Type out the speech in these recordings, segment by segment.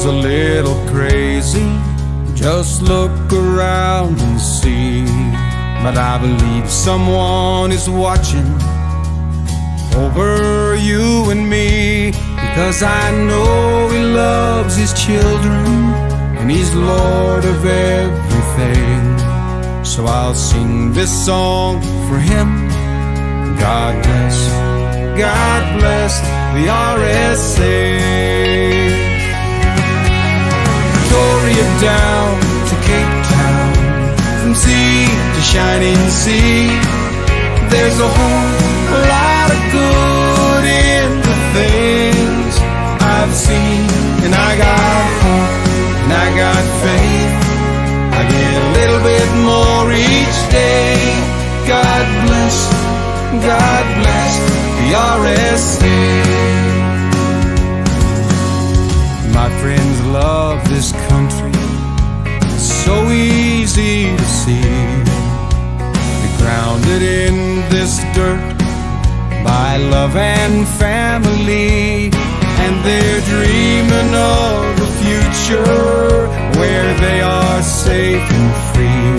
a little crazy. Just look around and see. But I believe someone is watching over you and me, because I know he loves his children and he's Lord of everything. So I'll sing this song for him. God bless the RSA. Victoria down to Cape Town, from sea to shining sea. There's a whole lot of good in the things I've seen, and I got hope and I got faith. I get a little bit more each day. God bless the RSA. My friends love this country, it's so easy to see. They're grounded in this dirt by love and family, and they're dreaming of a future where they are safe and free.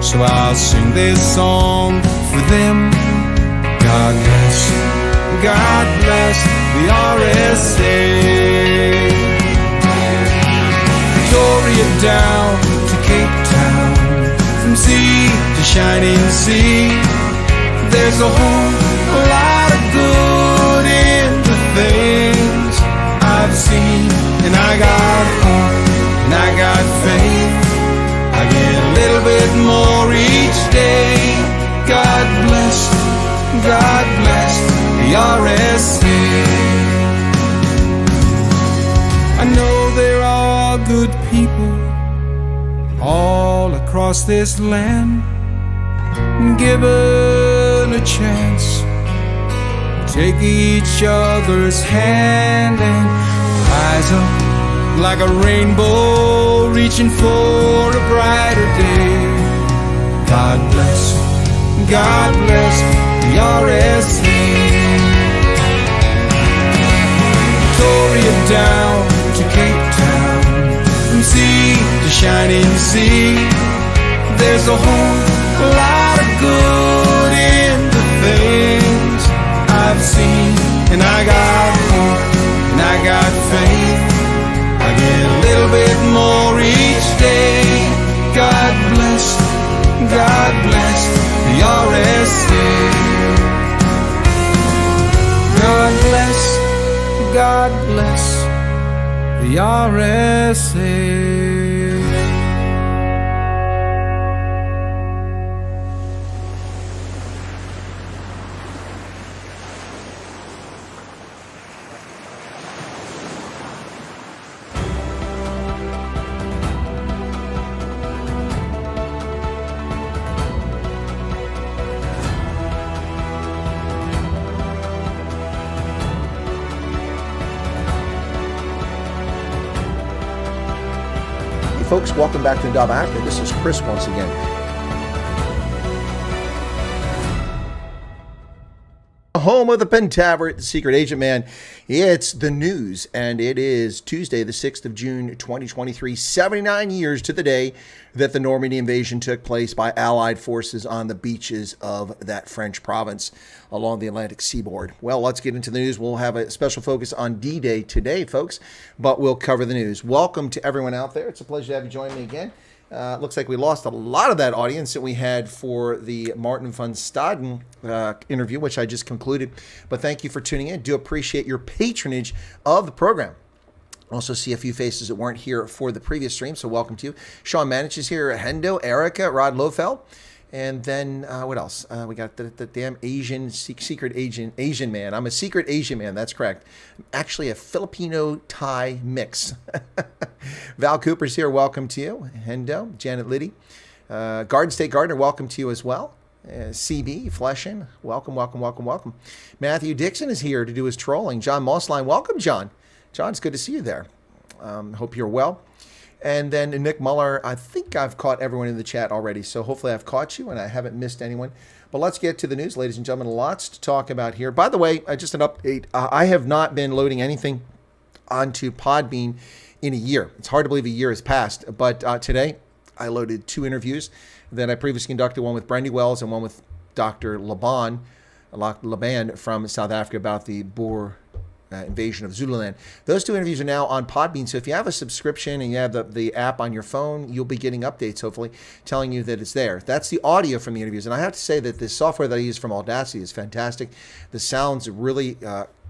So I'll sing this song for them. God bless the RSA. Victoria down to Cape Town, from sea to shining sea. There's a whole lot of good in the things I've seen, and I got hope and I got faith. I get a little bit more each day. God bless the RSA. I know there are good people all across this land, given a chance, take each other's hand and rise up like a rainbow, reaching for a brighter day. God bless the RSA. Victoria down to Cape Town, from sea to shining sea. There's a whole lot of good in the things I've seen, and I got hope and I got faith. I get a little bit more each day. God bless the RSA. God bless the RSA. Folks, welcome back to DDay Facts. This is Chris once again. Home of the Pentaveret, the Secret Agent Man. It's the news, and it is Tuesday, the 6th of June, 2023, 79 years to the day that the Normandy invasion took place by Allied forces on the beaches of that French province along the Atlantic seaboard. Well, let's get into the news. We'll have a special focus on D-Day today, folks, but we'll cover the news. Welcome to everyone out there. It's a pleasure to have you join me again. Looks like we lost a lot of that audience that we had for the Martin van Staden interview, which I just concluded. But thank you for tuning in. Do appreciate your patronage of the program. Also see a few faces that weren't here for the previous stream, so welcome to you. Sean Manich is here, Hendo, Erica, Rod Lofeld. And then what else? We got the damn secret Asian man. I'm a secret Asian man. That's correct. I'm actually a Filipino Thai mix. Val Cooper's here. Welcome to you. Hendo, Janet Liddy, Garden State Gardener. Welcome to you as well. CB Fleshin. Welcome. Matthew Dixon is here to do his trolling. John Mossline. Welcome, John. John, it's good to see you there. Hope you're well. And then Nick Muller, I think I've caught everyone in the chat already, so hopefully I've caught you and I haven't missed anyone. But let's get to the news, ladies and gentlemen. Lots to talk about here. By the way, just an update. I have not been loading anything onto Podbean in a year. It's hard to believe a year has passed. But today, I loaded 2 interviews that I previously conducted, one with Brandy Wells and one with Dr. Laban from South Africa about the Boer invasion of Zululand. Those 2 interviews are now on Podbean. So if you have a subscription and you have the app on your phone, you'll be getting updates, hopefully, telling you that it's there. That's the audio from the interviews. And I have to say that the software that I use from Audacity is fantastic. The sound's really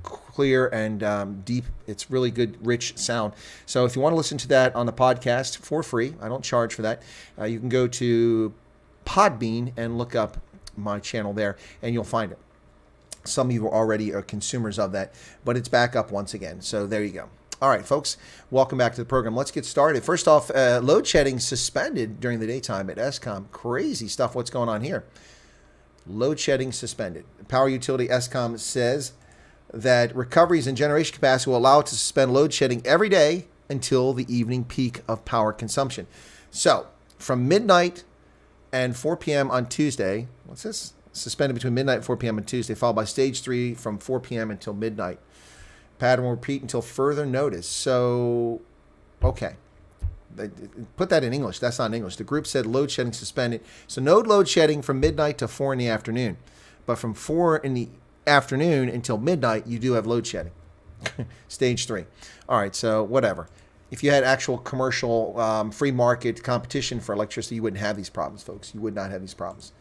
clear and deep. It's really good, rich sound. So if you want to listen to that on the podcast for free, I don't charge for that, you can go to Podbean and look up my channel there, and you'll find it. Some of you are already consumers of that, but it's back up once again. So there you go. All right, folks, welcome back to the program. Let's get started. First off, load shedding suspended during the daytime at Eskom. Crazy stuff. What's going on here? Load shedding suspended. Power utility Eskom says that recoveries in generation capacity will allow it to suspend load shedding every day until the evening peak of power consumption. So from midnight and 4 p.m. on Tuesday, what's this? Suspended between midnight and 4 p.m. on Tuesday, followed by stage 3 from 4 p.m. until midnight. Pattern will repeat until further notice. So, okay. Put that in English. That's not in English. The group said load shedding suspended. So no load shedding from midnight to 4 in the afternoon. But from 4 in the afternoon until midnight, you do have load shedding. Stage 3. All right, so whatever. If you had actual commercial free market competition for electricity, you wouldn't have these problems, folks. You would not have these problems.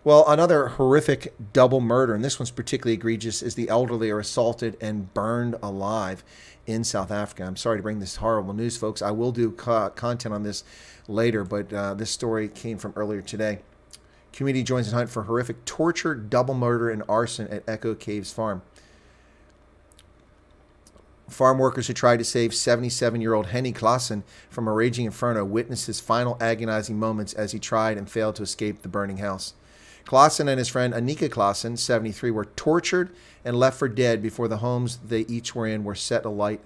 Well, another horrific double murder, and this one's particularly egregious, is the elderly are assaulted and burned alive in South Africa. I'm sorry to bring this horrible news, folks. I will do content on this later, but this story came from earlier today. Community joins in hunt for horrific torture, double murder, and arson at Echo Caves Farm. Farm workers who tried to save 77-year-old Henny Klassen from a raging inferno witnessed his final agonizing moments as he tried and failed to escape the burning house. Klassen and his friend Anika Klassen, 73, were tortured and left for dead before the homes they each were in were set alight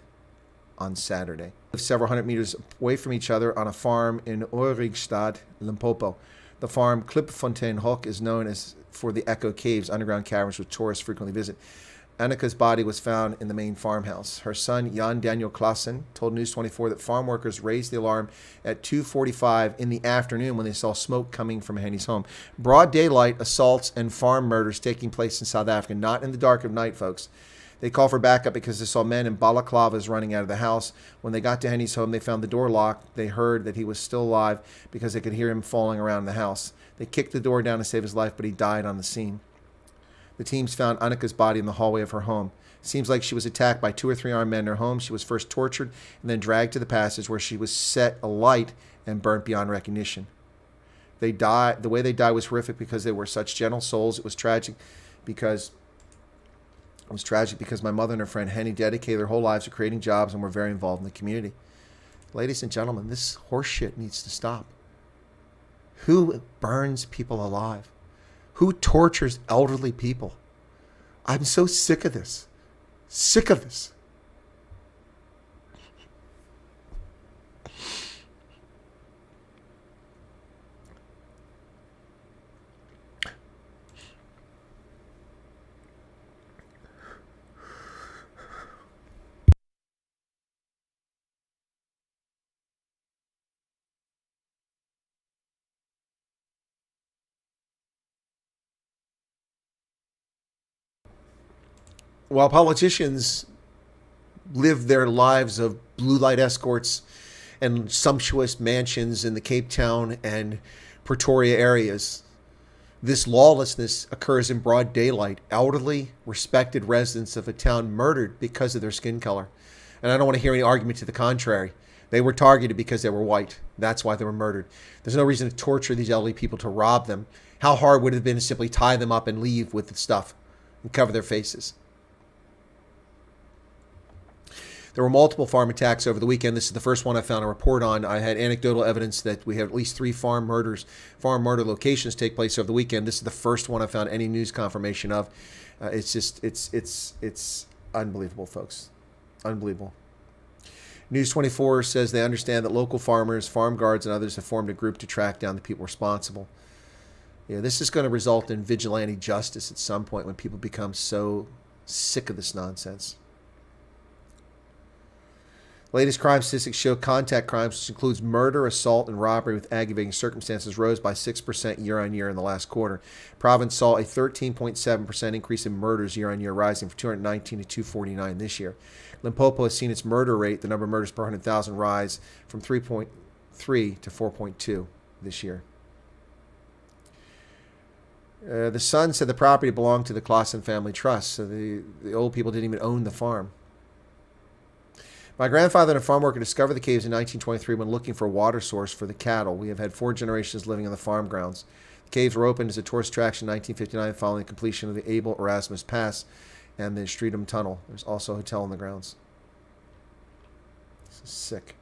on Saturday. Several hundred meters away from each other on a farm in Oorigstad, Limpopo. The farm Klipfontein Hoek is known as for the Echo Caves, underground caverns which tourists frequently visit. Annika's body was found in the main farmhouse. Her son, Jan Daniel Klassen, told News 24 that farm workers raised the alarm at 2:45 in the afternoon when they saw smoke coming from Henny's home. Broad daylight assaults and farm murders taking place in South Africa, not in the dark of night, folks. They called for backup because they saw men in balaclavas running out of the house. When they got to Henny's home, they found the door locked. They heard that he was still alive because they could hear him falling around the house. They kicked the door down to save his life, but he died on the scene. The teams found Annika's body in the hallway of her home. Seems like she was attacked by 2 or 3 armed men in her home. She was first tortured and then dragged to the passage where she was set alight and burnt beyond recognition. They died. The way they died was horrific because they were such gentle souls. It was tragic because my mother and her friend Henny dedicated their whole lives to creating jobs and were very involved in the community. Ladies and gentlemen, this horse shit needs to stop. Who burns people alive? Who tortures elderly people? I'm so sick of this. Sick of this. While politicians live their lives of blue light escorts and sumptuous mansions in the Cape Town and Pretoria areas, this lawlessness occurs in broad daylight. Elderly, respected residents of a town murdered because of their skin color. And I don't want to hear any argument to the contrary. They were targeted because they were white. That's why they were murdered. There's no reason to torture these elderly people, to rob them. How hard would it have been to simply tie them up and leave with the stuff and cover their faces? There were multiple farm attacks over the weekend. This is the first one I found a report on. I had anecdotal evidence that we have at least 3 farm murder locations take place over the weekend. This is the first one I found any news confirmation of. It's unbelievable, folks. Unbelievable. News 24 says they understand that local farmers, farm guards, and others have formed a group to track down the people responsible. This is going to result in vigilante justice at some point when people become so sick of this nonsense. Latest crime statistics show contact crimes, which includes murder, assault, and robbery with aggravating circumstances, rose by 6% year-on-year in the last quarter. Province saw a 13.7% increase in murders year-on-year, rising from 219 to 249 this year. Limpopo has seen its murder rate, the number of murders per 100,000, rise from 3.3 to 4.2 this year. The son said the property belonged to the Clausen family trust, so the old people didn't even own the farm. My grandfather and a farm worker discovered the caves in 1923 when looking for a water source for the cattle. We have had 4 generations living on the farm grounds. The caves were opened as a tourist attraction in 1959 following the completion of the Abel Erasmus Pass and the Streatham Tunnel. There's also a hotel on the grounds. This is sick.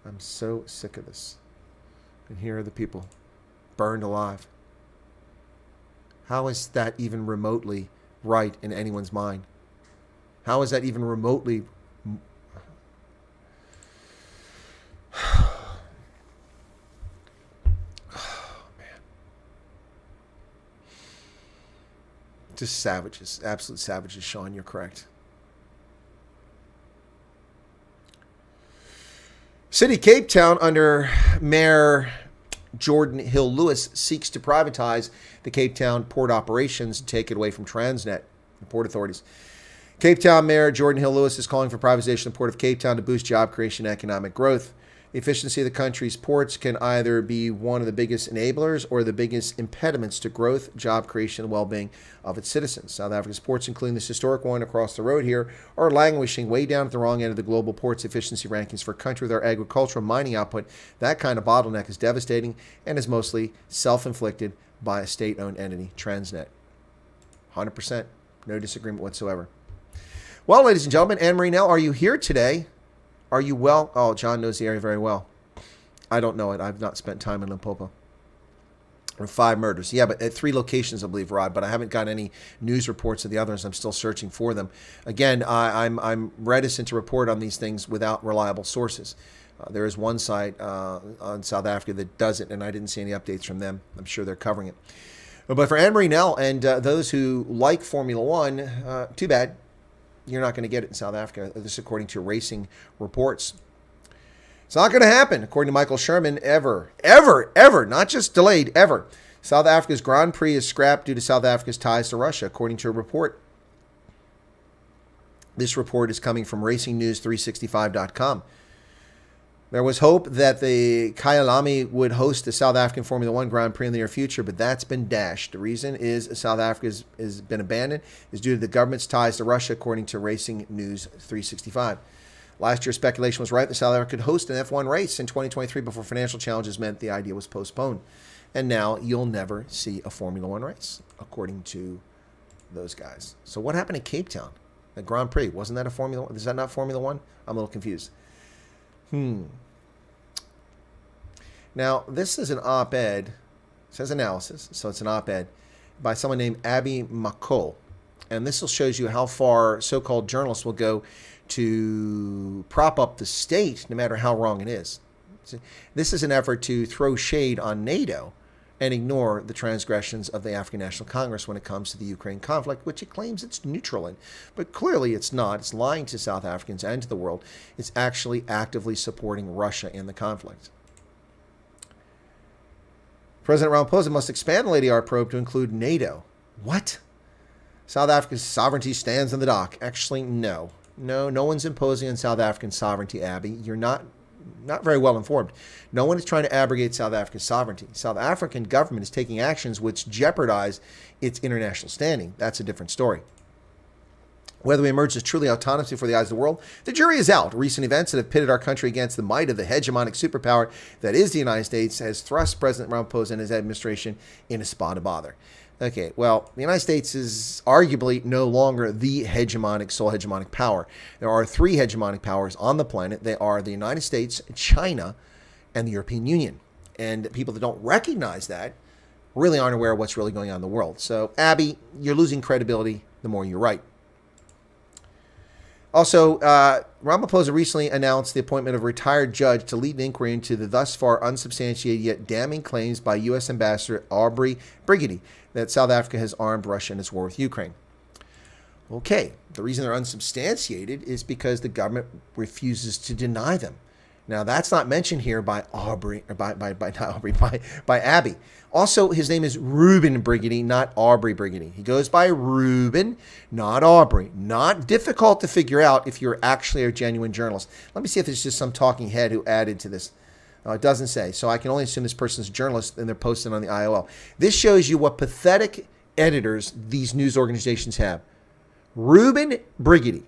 I'm so sick of this. And here are the people burned alive. How is that even remotely right in anyone's mind? How is that even remotely... Just savages, absolute savages, Sean, you're correct. City Cape Town under Mayor Jordan Hill-Lewis seeks to privatize the Cape Town port operations and take it away from Transnet, the port authorities. Cape Town Mayor Jordan Hill-Lewis is calling for privatization of the Port of Cape Town to boost job creation and economic growth. The efficiency of the country's ports can either be one of the biggest enablers or the biggest impediments to growth, job creation, and well-being of its citizens. South Africa's ports, including this historic one across the road here, are languishing way down at the wrong end of the global ports efficiency rankings. For a country with our agricultural mining output, that kind of bottleneck is devastating and is mostly self-inflicted by a state-owned entity, Transnet. 100%. No disagreement whatsoever. Well, ladies and gentlemen, Anne-Marie Nell, are you here today? Are you well? Oh, John knows the area very well. I don't know it. I've not spent time in Limpopo. Or 5 murders. Yeah, but at 3 locations, I believe, Rod. But I haven't got any news reports of the others. I'm still searching for them. Again, I'm reticent to report on these things without reliable sources. There is one site on South Africa that does it, and I didn't see any updates from them. I'm sure they're covering it. But for Anne-Marie Nell and those who like Formula One, too bad. You're not going to get it in South Africa. This according to Racing Reports. It's not going to happen, according to Michael Sherman, ever, not just delayed, ever. South Africa's Grand Prix is scrapped due to South Africa's ties to Russia, according to a report. This report is coming from RacingNews365.com. There was hope that the Kyalami would host the South African Formula One Grand Prix in the near future, but that's been dashed. The reason is South Africa has been abandoned is due to the government's ties to Russia, according to Racing News 365. Last year, speculation was right that South Africa could host an F1 race in 2023 before financial challenges meant the idea was postponed. And now you'll never see a Formula One race, according to those guys. So what happened in Cape Town? The Grand Prix, wasn't that a Formula One? Is that not Formula One? I'm a little confused. Now, this is an op-ed. It says analysis, so it's an op-ed by someone named Abby McCall. And this will shows you how far so-called journalists will go to prop up the state, no matter how wrong it is. This is an effort to throw shade on NATO and ignore the transgressions of the African National Congress when it comes to the Ukraine conflict, which it claims it's neutral in. But clearly it's not. It's lying to South Africans and to the world. It's actually actively supporting Russia in the conflict. President Ramaphosa must expand the ADR probe to include NATO. What? South Africa's sovereignty stands in the dock. Actually, no. No one's imposing on South African sovereignty, Abby. You're not very well informed. No one is trying to abrogate South Africa's sovereignty. South African government is taking actions which jeopardize its international standing. That's a different story. Whether we emerge as truly autonomous before the eyes of the world, the jury is out. Recent events that have pitted our country against the might of the hegemonic superpower that is the United States has thrust President Ramaphosa and his administration in a spot of bother. Okay, well, the United States is arguably no longer the sole hegemonic power. There are 3 hegemonic powers on the planet. They are the United States, China, and the European Union. And people that don't recognize that really aren't aware of what's really going on in the world. So, Abby, you're losing credibility the more you write. Also, Ramaphosa recently announced the appointment of a retired judge to lead an inquiry into the thus far unsubstantiated yet damning claims by U.S. Ambassador Aubrey Brigidi that South Africa has armed Russia in its war with Ukraine. Okay, the reason they're unsubstantiated is because the government refuses to deny them. Now, that's not mentioned here by Aubrey, or by Abby. Also, his name is Reuben Brigady, not Aubrey Brigady. He goes by Reuben, not Aubrey. Not difficult to figure out if you're actually a genuine journalist. Let me see if it's just some talking head who added to this. It doesn't say, so I can only assume this person's a journalist and they're posting on the IOL. This shows you what pathetic editors these news organizations have. Reuben Brigady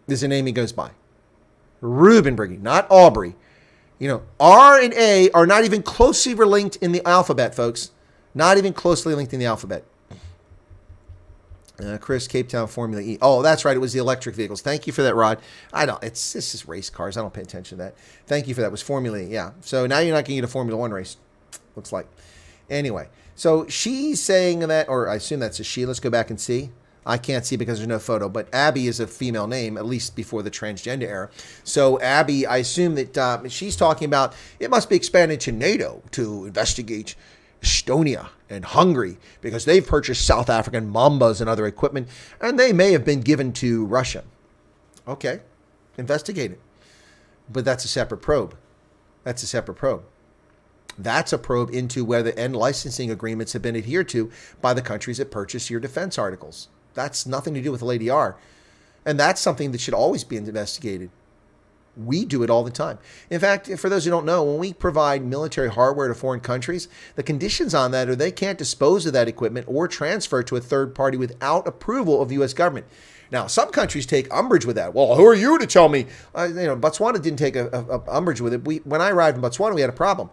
is the name he goes by. Reuben Brigady, not Aubrey. You know, R and A are not even closely linked in the alphabet, folks. Not even closely linked in the alphabet. Chris, Cape Town Formula E. Oh, that's right. It was the electric vehicles. Thank you for that, Rod. This is race cars. I don't pay attention to that. Thank you for that. It was Formula E. Yeah. So now you're not going to get a Formula One race. Looks like. Anyway, so she's saying that, or I assume that's a she. Let's go back and see. I can't see because there's no photo, but Abby is a female name, at least before the transgender era. So Abby, I assume that she's talking about it must be expanded to NATO to investigate Estonia and Hungary because they've purchased South African Mambas and other equipment, and they may have been given to Russia. Okay, investigate it. But that's a separate probe. That's a separate probe. That's a probe into whether end licensing agreements have been adhered to by the countries that purchase your defense articles. That's nothing to do with Lady R. And that's something that should always be investigated. We do it all the time. In fact, for those who don't know, when we provide military hardware to foreign countries, the conditions on that are they can't dispose of that equipment or transfer it to a third party without approval of the U.S. government. Now, some countries take umbrage with that. Well, who are you to tell me? Botswana didn't take a umbrage with it. When I arrived in Botswana, we had a problem.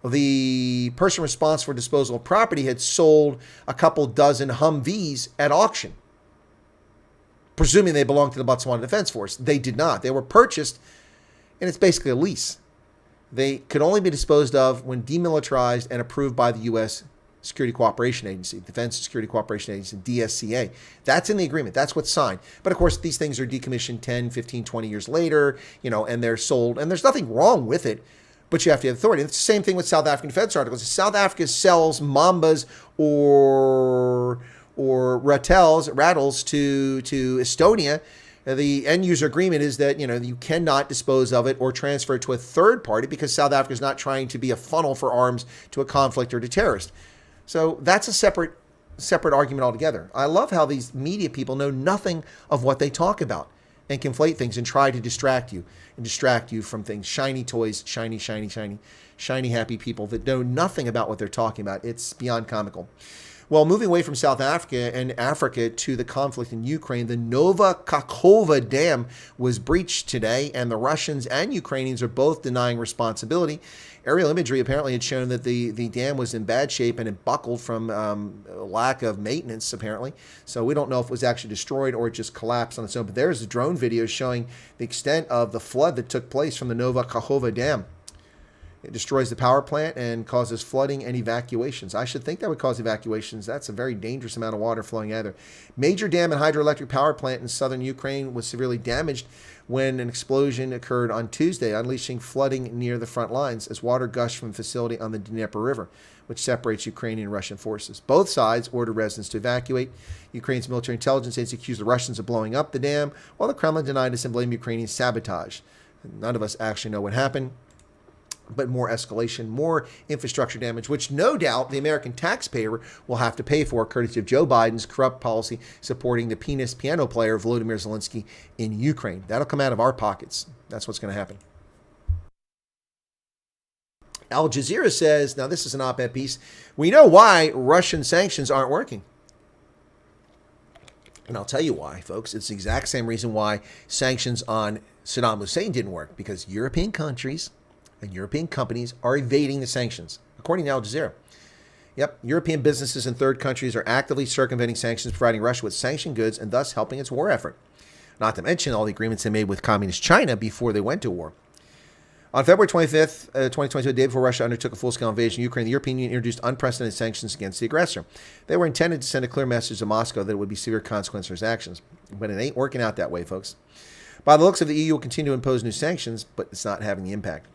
The person responsible for disposal of property had sold a couple dozen Humvees at auction, presuming they belonged to the Botswana Defense Force. They did not. They were purchased, and it's basically a lease. They could only be disposed of when demilitarized and approved by the U.S. Security Cooperation Agency, Defense Security Cooperation Agency, DSCA. That's in the agreement. That's what's signed. But of course, these things are decommissioned 10, 15, 20 years later, and they're sold, and there's nothing wrong with it. But you have to have authority. It's the same thing with South African defense articles. If South Africa sells Mambas or rattles to Estonia, the end user agreement is that you cannot dispose of it or transfer it to a third party because South Africa is not trying to be a funnel for arms to a conflict or to terrorists. So that's a separate argument altogether. I love how these media people know nothing of what they talk about and conflate things and try to distract you from things. Shiny toys, shiny happy people that know nothing about what they're talking about. It's beyond comical. Well, moving away from South Africa and Africa to the conflict in Ukraine, the Nova Kakhovka Dam was breached today, and the Russians and Ukrainians are both denying responsibility. Aerial imagery apparently had shown that the dam was in bad shape and it buckled from lack of maintenance, apparently. So we don't know if it was actually destroyed or it just collapsed on its own. But there's a drone video showing the extent of the flood that took place from the Nova Kakhovka Dam. It destroys the power plant and causes flooding and evacuations. I should think that would cause evacuations. That's a very dangerous amount of water flowing either. Major dam and hydroelectric power plant in southern Ukraine was severely damaged when an explosion occurred on Tuesday, unleashing flooding near the front lines as water gushed from the facility on the Dnieper River, which separates Ukrainian and Russian forces. Both sides ordered residents to evacuate. Ukraine's military intelligence agency accused the Russians of blowing up the dam, while the Kremlin denied this and blamed Ukrainian sabotage. None of us actually know what happened. But more escalation, more infrastructure damage, which no doubt the American taxpayer will have to pay for, courtesy of Joe Biden's corrupt policy supporting the piano player Volodymyr Zelensky in Ukraine. That'll come out of our pockets. That's what's going to happen. Al Jazeera says, now this is an op-ed piece, we know why Russian sanctions aren't working. And I'll tell you why, folks. It's the exact same reason why sanctions on Saddam Hussein didn't work, because European countries and European companies are evading the sanctions, according to Al Jazeera. Yep, European businesses in third countries are actively circumventing sanctions, providing Russia with sanctioned goods and thus helping its war effort. Not to mention all the agreements they made with communist China before they went to war. On February 25th, 2022, the day before Russia undertook a full-scale invasion of Ukraine, the European Union introduced unprecedented sanctions against the aggressor. They were intended to send a clear message to Moscow that it would be severe consequences for its actions. But it ain't working out that way, folks. By the looks of the EU will continue to impose new sanctions, but it's not having the impact.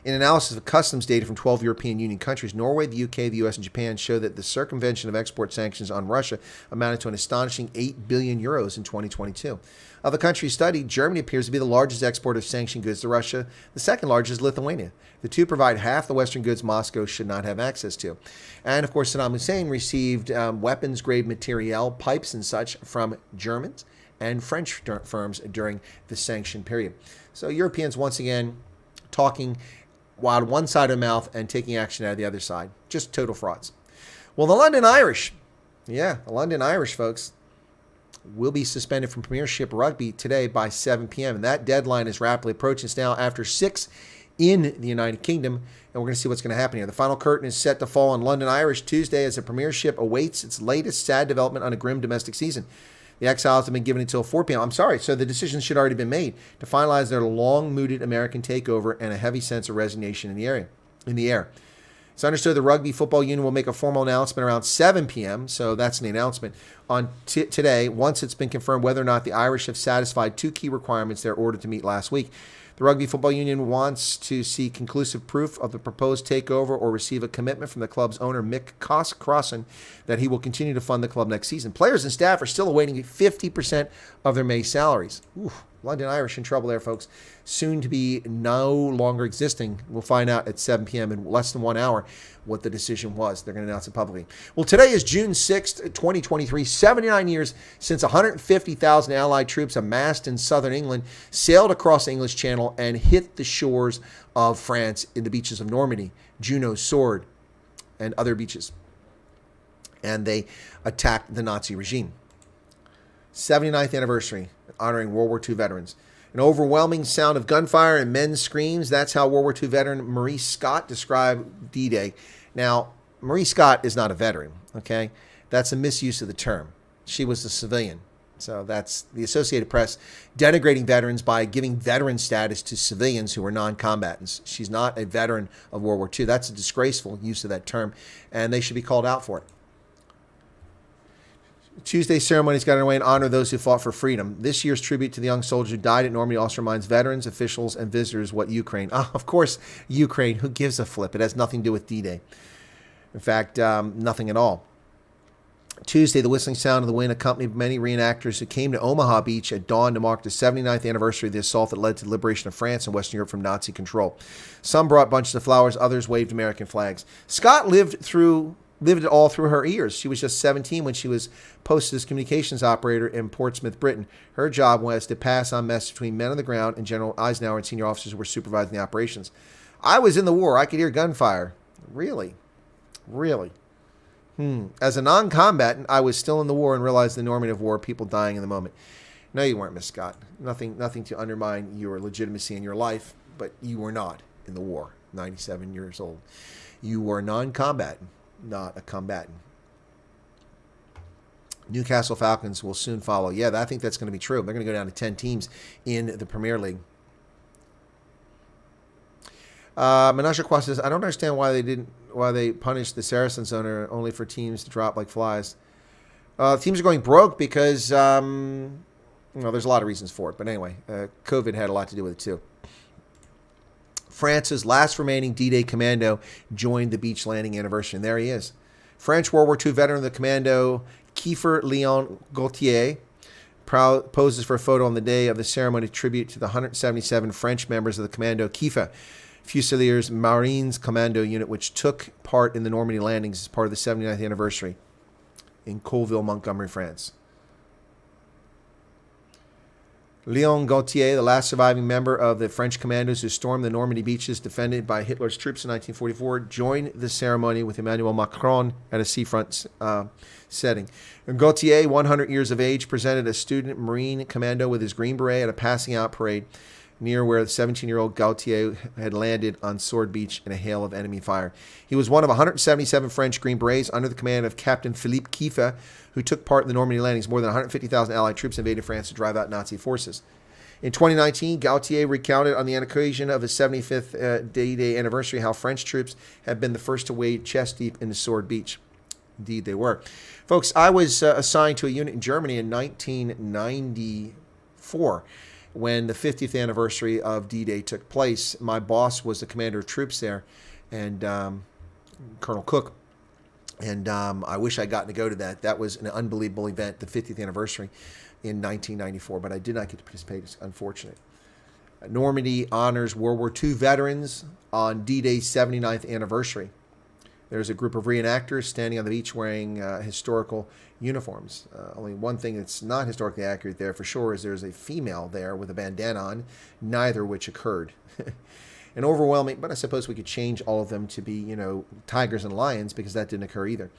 In analysis of customs data from 12 European Union countries, Norway, the UK, the US, and Japan show that the circumvention of export sanctions on Russia amounted to an astonishing 8 billion euros in 2022. Of the countries studied, Germany appears to be the largest exporter of sanctioned goods to Russia. The second largest is Lithuania. The two provide half the Western goods Moscow should not have access to. And, of course, Saddam Hussein received weapons-grade materiel, pipes and such, from Germans and French firms during the sanction period. So Europeans, once again, talking out of one side of the mouth and taking action out of the other side. Just total frauds. Well, the London Irish, the London Irish, folks, will be suspended from Premiership Rugby today by 7 p.m. And that deadline is rapidly approaching. It's now after 6 in the United Kingdom, and we're going to see what's going to happen here. The final curtain is set to fall on London Irish Tuesday as the Premiership awaits its latest sad development on a grim domestic season. The Exiles have been given until 4 p.m. I'm sorry, so the decision should already been made to finalize their long-mooted American takeover, and a heavy sense of resignation in the air. It's understood the Rugby Football Union will make a formal announcement around 7 p.m., so that's the announcement, on today, once it's been confirmed whether or not the Irish have satisfied two key requirements they're ordered to meet last week. The Rugby Football Union wants to see conclusive proof of the proposed takeover or receive a commitment from the club's owner, Mick Crossan, that he will continue to fund the club next season. Players and staff are still awaiting 50% of their May salaries. London Irish in trouble there, folks. Soon to be no longer existing. We'll find out at 7 p.m. in less than 1 hour what the decision was. They're going to announce it publicly. Well, today is June 6th, 2023, 79 years since 150,000 Allied troops amassed in southern England sailed across the English Channel and hit the shores of France in the beaches of Normandy, Juno's Sword, and other beaches. And they attacked the Nazi regime. 79th anniversary, honoring World War II veterans. An overwhelming sound of gunfire and men's screams. That's how World War II veteran Marie Scott described D-Day. Now, Marie Scott is not a veteran, okay? That's a misuse of the term. She was a civilian. So that's the Associated Press denigrating veterans by giving veteran status to civilians who are non-combatants. She's not a veteran of World War II. That's a disgraceful use of that term, and they should be called out for it. Tuesday's ceremonies got underway in honor of those who fought for freedom. This year's tribute to the young soldiers who died at Normandy also reminds veterans, officials, and visitors what Ukraine. Of course, Ukraine. Who gives a flip? It has nothing to do with D-Day. In fact, nothing at all. Tuesday, the whistling sound of the wind accompanied many reenactors who came to Omaha Beach at dawn to mark the 79th anniversary of the assault that led to the liberation of France and Western Europe from Nazi control. Some brought bunches of flowers, others waved American flags. Scott lived it all through her ears. She was just 17 when she was posted as communications operator in Portsmouth, Britain. Her job was to pass on messages between men on the ground and General Eisenhower and senior officers who were supervising the operations. I was in the war. I could hear gunfire. Really? As a non-combatant, I was still in the war and realized the enormity of war, people dying in the moment. No, you weren't, Miss Scott. Nothing to undermine your legitimacy in your life, but you were not in the war, 97 years old. You were a non-combatant, not a combatant. Newcastle Falcons will soon follow. Yeah, I think that's going to be true. They're going to go down to 10 teams in the Premier League. Menashe Kwa says, I don't understand why they punished the Saracens owner only for teams to drop like flies. Teams are going broke because, there's a lot of reasons for it. But anyway, COVID had a lot to do with it too. France's last remaining D-Day commando joined the beach landing anniversary. And there he is. French World War II veteran of the commando, Kiefer Leon Gautier, poses for a photo on the day of the ceremony tribute to the 177 French members of the commando Kiefer Fusiliers Marines Commando Unit, which took part in the Normandy landings as part of the 79th anniversary in Colville, Montgomery, France. Leon Gautier, the last surviving member of the French commandos who stormed the Normandy beaches defended by Hitler's troops in 1944, joined the ceremony with Emmanuel Macron at a seafront setting. Gautier, 100 years of age, presented a student Marine commando with his green beret at a passing out parade near where the 17-year-old Gautier had landed on Sword Beach in a hail of enemy fire. He was one of 177 French Green Berets under the command of Captain Philippe Kiefer, who took part in the Normandy landings. More than 150,000 Allied troops invaded France to drive out Nazi forces. In 2019, Gautier recounted on the occasion of his 75th D-Day anniversary how French troops had been the first to wade chest deep into Sword Beach. Indeed, they were. Folks, I was assigned to a unit in Germany in 1994. when the 50th anniversary of D-Day took place. My boss was the commander of troops there, and Colonel Cook. And I wish I'd gotten to go to that. That was an unbelievable event, the 50th anniversary in 1994, but I did not get to participate. It's unfortunate. Normandy honors World War II veterans on D-Day's 79th anniversary. There's a group of reenactors standing on the beach wearing historical uniforms. Only one thing that's not historically accurate there for sure is there's a female there with a bandana on, neither of which occurred. An overwhelming, but I suppose we could change all of them to be, you know, tigers and lions, because that didn't occur either.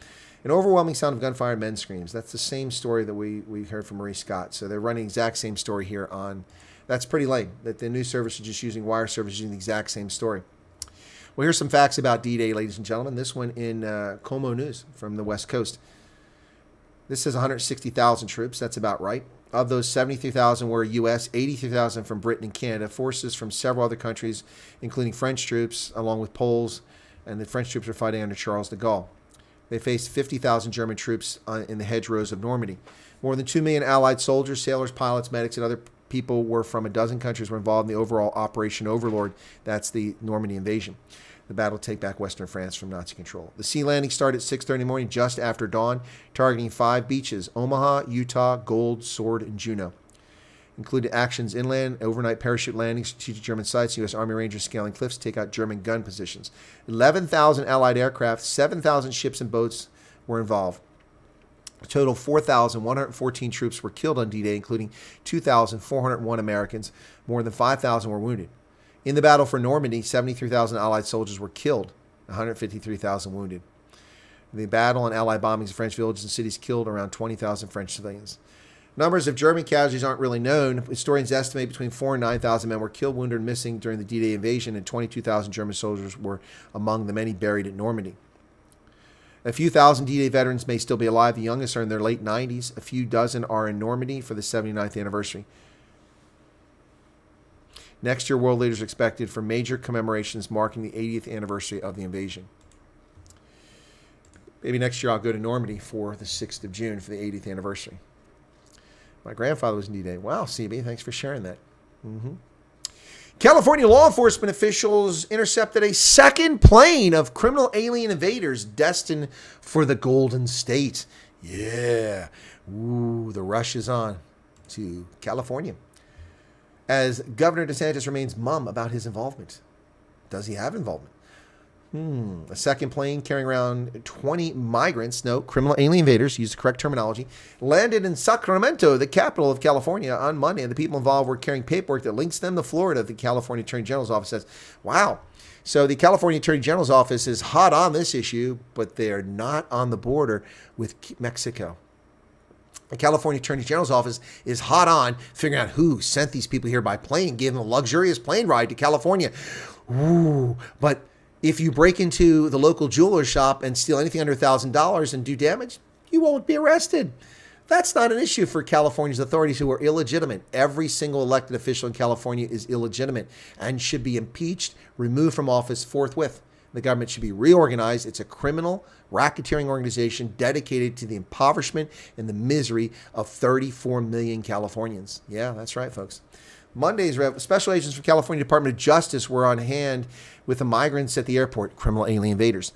An overwhelming sound of gunfire and men's screams. That's the same story that we heard from Marie Scott. So they're running the exact same story here on. That's pretty lame that the news service is just using wire service using the exact same story. Well, here's some facts about D-Day, ladies and gentlemen. This one in Como News from the West Coast. This says 160,000 troops. That's about right. Of those, 73,000 were U.S., 83,000 from Britain and Canada, forces from several other countries, including French troops, along with Poles, and the French troops are fighting under Charles de Gaulle. They faced 50,000 German troops in the hedgerows of Normandy. More than 2 million Allied soldiers, sailors, pilots, medics, and other people were from a dozen countries were involved in the overall Operation Overlord. That's the Normandy invasion. The battle to take back Western France from Nazi control. The sea landing started at 6:30 in the morning, just after dawn, targeting 5 beaches: Omaha, Utah, Gold, Sword, and Juneau. Included actions inland, overnight parachute landings, strategic German sites, U.S. Army Rangers scaling cliffs to take out German gun positions. 11,000 Allied aircraft, 7,000 ships and boats were involved. A total of 4,114 troops were killed on D-Day, including 2,401 Americans. More than 5,000 were wounded. In the battle for Normandy, 73,000 Allied soldiers were killed, 153,000 wounded. In the battle and Allied bombings of French villages and cities killed around 20,000 French civilians. Numbers of German casualties aren't really known. Historians estimate between 4,000 and 9,000 men were killed, wounded, and missing during the D-Day invasion, and 22,000 German soldiers were among the many buried at Normandy. A few thousand D-Day veterans may still be alive. The youngest are in their late 90s. A few dozen are in Normandy for the 79th anniversary. Next year, world leaders are expected for major commemorations marking the 80th anniversary of the invasion. Maybe next year I'll go to Normandy for the 6th of June for the 80th anniversary. My grandfather was in D-Day. Wow, CB, thanks for sharing that. California law enforcement officials intercepted a second plane of criminal alien invaders destined for the Golden State. Yeah. Ooh, the rush is on to California. As Governor DeSantis remains mum about his involvement. Does he have involvement? A second plane carrying around 20 migrants, no, criminal alien invaders, use the correct terminology, landed in Sacramento, the capital of California, on Monday. And the people involved were carrying paperwork that links them to Florida, the California Attorney General's office says. Wow. So the California Attorney General's office is hot on this issue, but they're not on the border with Mexico. The California Attorney General's office is hot on figuring out who sent these people here by plane, gave them a luxurious plane ride to California. Ooh, but if you break into the local jeweler shop and steal anything under $1,000 and do damage, you won't be arrested. That's not an issue for California's authorities, who are illegitimate. Every single elected official in California is illegitimate and should be impeached, removed from office forthwith. The government should be reorganized. It's a criminal racketeering organization dedicated to the impoverishment and the misery of 34 million Californians. Yeah, that's right, folks. Monday's special agents from California Department of Justice were on hand with the migrants at the airport, criminal alien invaders.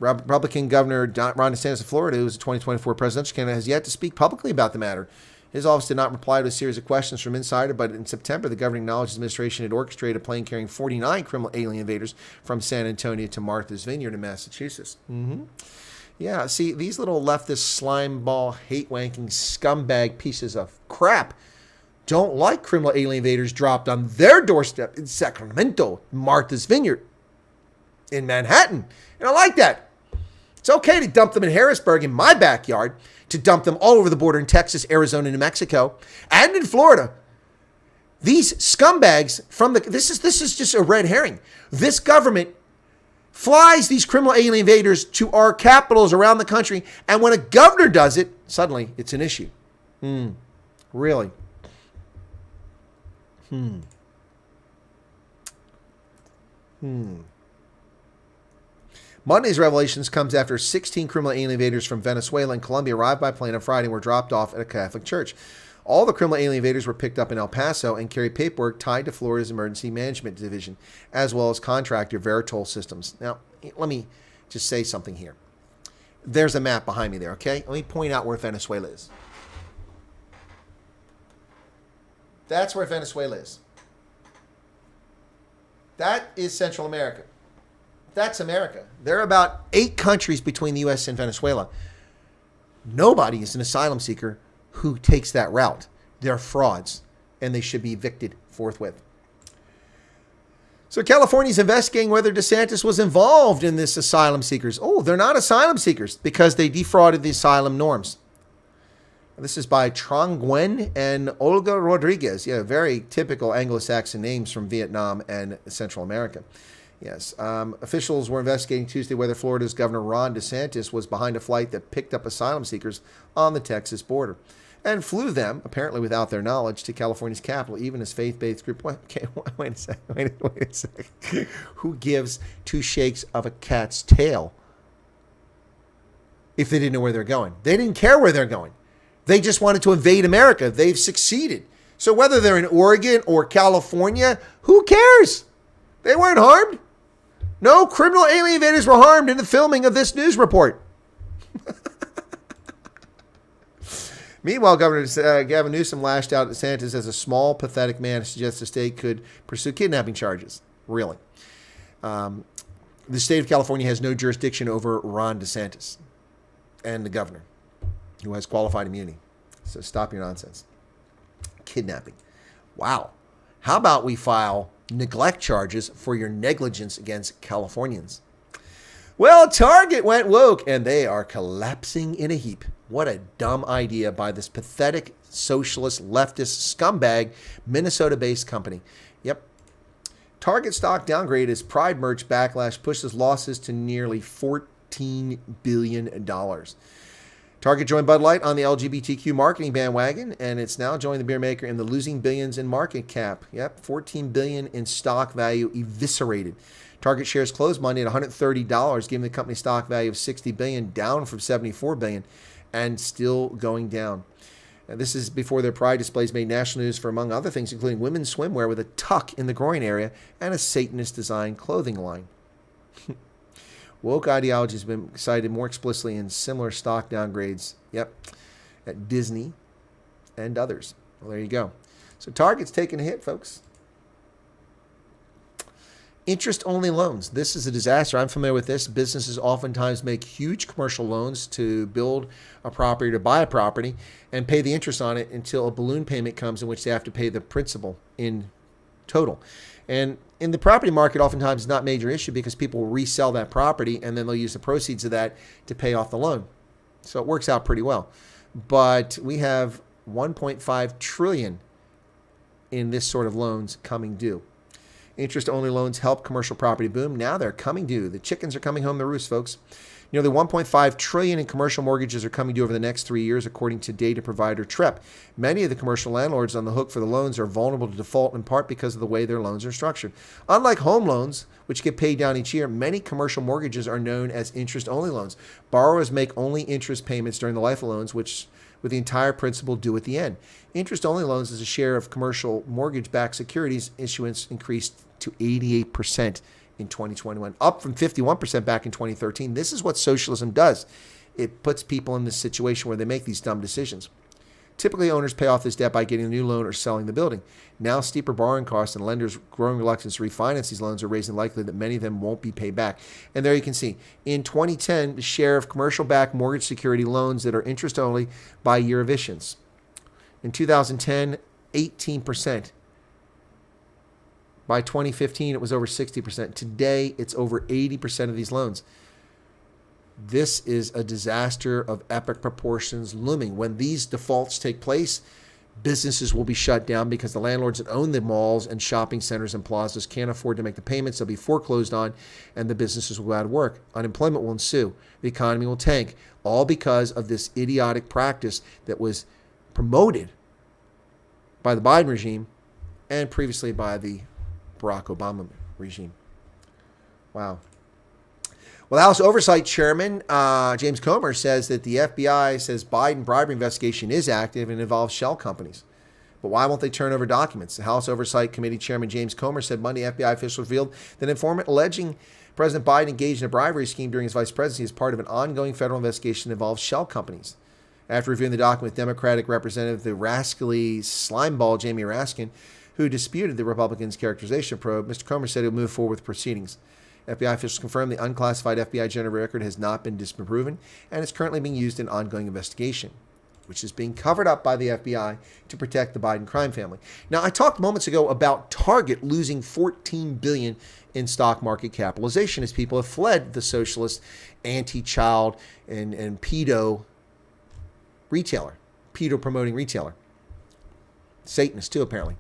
Republican Governor Ron DeSantis of Florida, who is a 2024 presidential candidate, has yet to speak publicly about the matter. His office did not reply to a series of questions from Insider, but in September, the governor acknowledged his administration had orchestrated a plane carrying 49 criminal alien invaders from San Antonio to Martha's Vineyard in Massachusetts. Yeah, see, these little leftist slimeball, hate-wanking scumbag pieces of crap don't like criminal alien invaders dropped on their doorstep in Sacramento, Martha's Vineyard, in Manhattan. And I like that. It's okay to dump them in Harrisburg, in my backyard, to dump them all over the border in Texas, Arizona, New Mexico, and in Florida. These scumbags from this is just a red herring. This government flies these criminal alien invaders to our capitals around the country, and when a governor does it, suddenly it's an issue. Really? Monday's revelations comes after 16 criminal alien invaders from Venezuela and Colombia arrived by plane on Friday and were dropped off at a Catholic church. All the criminal alien invaders were picked up in El Paso and carried paperwork tied to Florida's Emergency Management Division, as well as contractor Veritol Systems. Now, let me just say something here. There's a map behind me there, okay? Let me point out where Venezuela is. That's where Venezuela is. That is Central America. That's America. There are about 8 countries between the U.S. and Venezuela. Nobody is an asylum seeker who takes that route. They're frauds, and they should be evicted forthwith. So California's investigating whether DeSantis was involved in this asylum seekers. Oh, they're not asylum seekers because they defrauded the asylum norms. This is by Trong Nguyen and Olga Rodriguez. Yeah, very typical Anglo-Saxon names from Vietnam and Central America. Yes. Officials were investigating Tuesday whether Florida's Governor Ron DeSantis was behind a flight that picked up asylum seekers on the Texas border and flew them, apparently without their knowledge, to California's capital, even as faith-based group... Okay, wait a second. Who gives 2 shakes of a cat's tail if they didn't know where they're going? They didn't care where they're going. They just wanted to invade America. They've succeeded. So whether they're in Oregon or California, who cares? They weren't harmed. No criminal alien invaders were harmed in the filming of this news report. Meanwhile, Governor Gavin Newsom lashed out at DeSantis as a small, pathetic man who suggests the state could pursue kidnapping charges. Really. The state of California has no jurisdiction over Ron DeSantis and the governor, who has qualified immunity. So stop your nonsense. Kidnapping. Wow. How about we file neglect charges for your negligence against Californians? Well, Target went woke, and they are collapsing in a heap. What a dumb idea by this pathetic, socialist, leftist scumbag, Minnesota-based company. Yep. Target stock downgrade as Pride merch backlash pushes losses to nearly $14 billion. Target joined Bud Light on the LGBTQ marketing bandwagon, and it's now joined the beer maker in the losing billions in market cap. Yep, $14 billion in stock value eviscerated. Target shares closed Monday at $130, giving the company stock value of $60 billion, down from $74 billion, and still going down. This is before their Pride displays made national news for, among other things, including women's swimwear with a tuck in the groin area and a Satanist-designed clothing line. Woke ideology has been cited more explicitly in similar stock downgrades, yep, at Disney and others. Well, there you go. So Target's taking a hit, folks. Interest-only loans. This is a disaster. I'm familiar with this. Businesses oftentimes make huge commercial loans to build a property, to buy a property, and pay the interest on it until a balloon payment comes in which they have to pay the principal in total. And in the property market, oftentimes it's not a major issue because people will resell that property and then they'll use the proceeds of that to pay off the loan. So it works out pretty well. But we have $1.5 trillion in this sort of loans coming due. Interest-only loans help commercial property boom. Now they're coming due. The chickens are coming home to roost, folks. Nearly $1.5 trillion in commercial mortgages are coming due over the next 3 years, according to data provider TREP. Many of the commercial landlords on the hook for the loans are vulnerable to default in part because of the way their loans are structured. Unlike home loans, which get paid down each year, many commercial mortgages are known as interest-only loans. Borrowers make only interest payments during the life of loans, which with the entire principal due at the end. Interest-only loans as a share of commercial mortgage-backed securities issuance increased to 88% in 2021, up from 51% back in 2013. This is what socialism does. It puts people in this situation where they make these dumb decisions. Typically, owners pay off this debt by getting a new loan or selling the building. Now, steeper borrowing costs and lenders' growing reluctance to refinance these loans are raising the likelihood that many of them won't be paid back. And there you can see, in 2010, the share of commercial-backed mortgage security loans that are interest-only by year of issuance. In 2010, 18%. By 2015, it was over 60%. Today, it's over 80% of these loans. This is a disaster of epic proportions looming. When these defaults take place, businesses will be shut down because the landlords that own the malls and shopping centers and plazas can't afford to make the payments. They'll be foreclosed on, and the businesses will go out of work. Unemployment will ensue. The economy will tank, all because of this idiotic practice that was promoted by the Biden regime and previously by the Barack Obama regime. Wow. Well, the House Oversight Chairman, James Comer, says that the FBI says Biden bribery investigation is active and involves shell companies. But why won't they turn over documents? The House Oversight Committee Chairman James Comer said Monday FBI officials revealed that an informant alleging President Biden engaged in a bribery scheme during his vice presidency as part of an ongoing federal investigation that involves shell companies. After reviewing the document with Democratic Representative, the rascally slimeball Jamie Raskin, who disputed the Republicans' characterization probe, Mr. Comer said he'll move forward with proceedings. FBI officials confirmed the unclassified FBI general record has not been disproven and is currently being used in ongoing investigation, which is being covered up by the FBI to protect the Biden crime family. Now, I talked moments ago about Target losing $14 billion in stock market capitalization as people have fled the socialist, anti-child, and pedo retailer, pedo-promoting retailer. Satanist, too, apparently.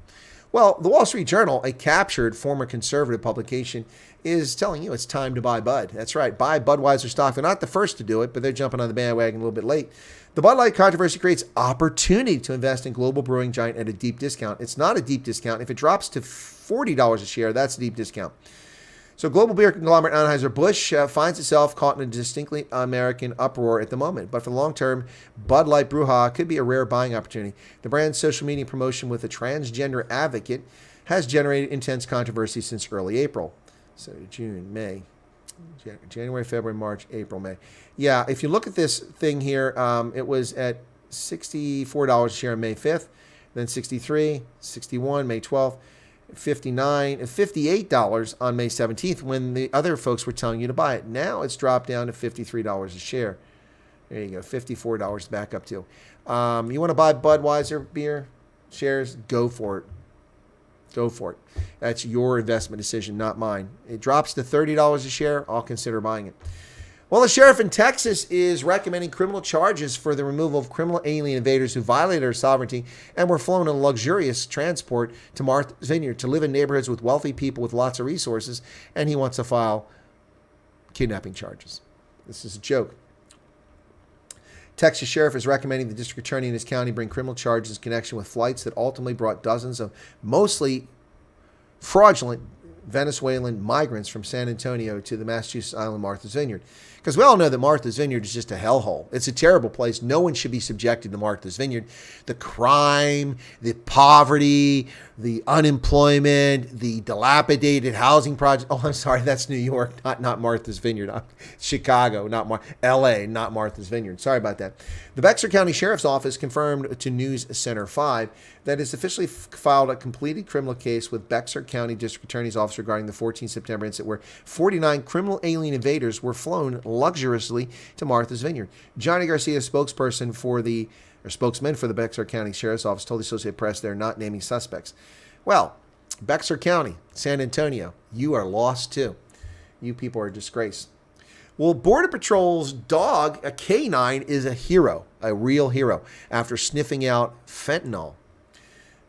Well, the Wall Street Journal, a captured former conservative publication, is telling you it's time to buy Bud. That's right, buy Budweiser stock. They're not the first to do it, but they're jumping on the bandwagon a little bit late. The Bud Light controversy creates opportunity to invest in global brewing giant at a deep discount. It's not a deep discount. If it drops to $40 a share, that's a deep discount. So global beer conglomerate Anheuser-Busch finds itself caught in a distinctly American uproar at the moment. But for the long term, Bud Light Brewha could be a rare buying opportunity. The brand's social media promotion with a transgender advocate has generated intense controversy since early April. So June, May, January, February, March, April, May. Yeah, if you look at this thing here, it was at $64 a share on May 5th, then $63, $61, May 12th. $59 and $58 on May 17th when the other folks were telling you to buy it. Now it's dropped down to $53 a share. There you go, $54 back up to. You want to buy Budweiser beer shares? Go for it. Go for it. That's your investment decision, not mine. It drops to $30 a share, I'll consider buying it. Well, the sheriff in Texas is recommending criminal charges for the removal of criminal alien invaders who violated our sovereignty and were flown in luxurious transport to Martha's Vineyard to live in neighborhoods with wealthy people with lots of resources, and he wants to file kidnapping charges. This is a joke. Texas sheriff is recommending the district attorney in his county bring criminal charges in connection with flights that ultimately brought dozens of mostly fraudulent Venezuelan migrants from San Antonio to the Massachusetts island Martha's Vineyard. Because we all know that Martha's Vineyard is just a hellhole. It's a terrible place. No one should be subjected to Martha's Vineyard. The crime, the poverty, the unemployment, the dilapidated housing project. Oh, I'm sorry, that's New York, not Martha's Vineyard. Chicago, not LA, not Martha's Vineyard. Sorry about that. The Bexar County Sheriff's Office confirmed to News Center 5 that it's officially filed a completed criminal case with Bexar County District Attorney's Office regarding the 14 September incident where 49 criminal alien invaders were flown luxuriously to Martha's Vineyard. Johnny Garcia, spokesman for the Bexar County Sheriff's Office, told the Associated Press they're not naming suspects. Well, Bexar County, San Antonio, you are lost too. You people are a disgrace. Well, Border Patrol's dog, a canine, is a hero, a real hero, after sniffing out fentanyl.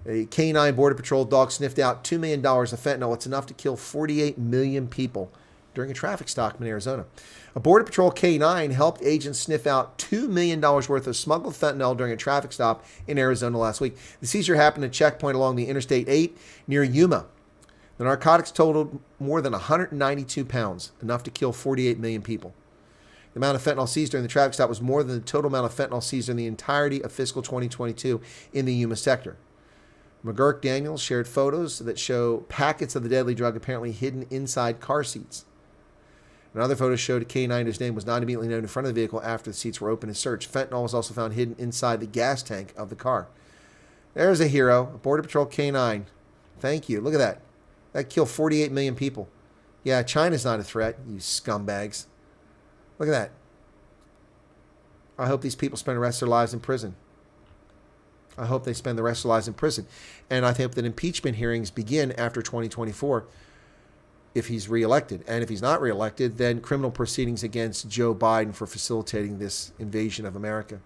A canine Border Patrol dog sniffed out $2 million of fentanyl. It's enough to kill 48 million people during a traffic stop in Arizona. A Border Patrol K-9 helped agents sniff out $2 million worth of smuggled fentanyl during a traffic stop in Arizona last week. The seizure happened at a checkpoint along the Interstate 8 near Yuma. The narcotics totaled more than 192 pounds, enough to kill 48 million people. The amount of fentanyl seized during the traffic stop was more than the total amount of fentanyl seized in the entirety of fiscal 2022 in the Yuma sector. McGurk Daniels shared photos that show packets of the deadly drug apparently hidden inside car seats. Another photo showed a K-9 whose name was not immediately known in front of the vehicle after the seats were opened and searched. Fentanyl was also found hidden inside the gas tank of the car. There's a hero, a Border Patrol K-9. Thank you. Look at that. That killed 48 million people. Yeah, China's not a threat, you scumbags. Look at that. I hope these people spend the rest of their lives in prison. I hope they spend the rest of their lives in prison. And I hope that impeachment hearings begin after 2024 if he's reelected. And if he's not reelected, then criminal proceedings against Joe Biden for facilitating this invasion of America.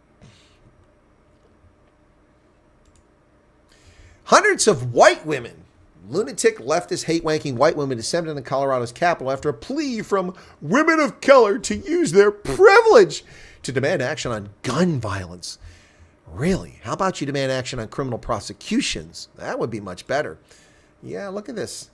Hundreds of white women, lunatic leftist hate-wanking white women, descended into Colorado's capital after a plea from women of color to use their privilege to demand action on gun violence. Really? How about you demand action on criminal prosecutions? That would be much better. Yeah, look at this.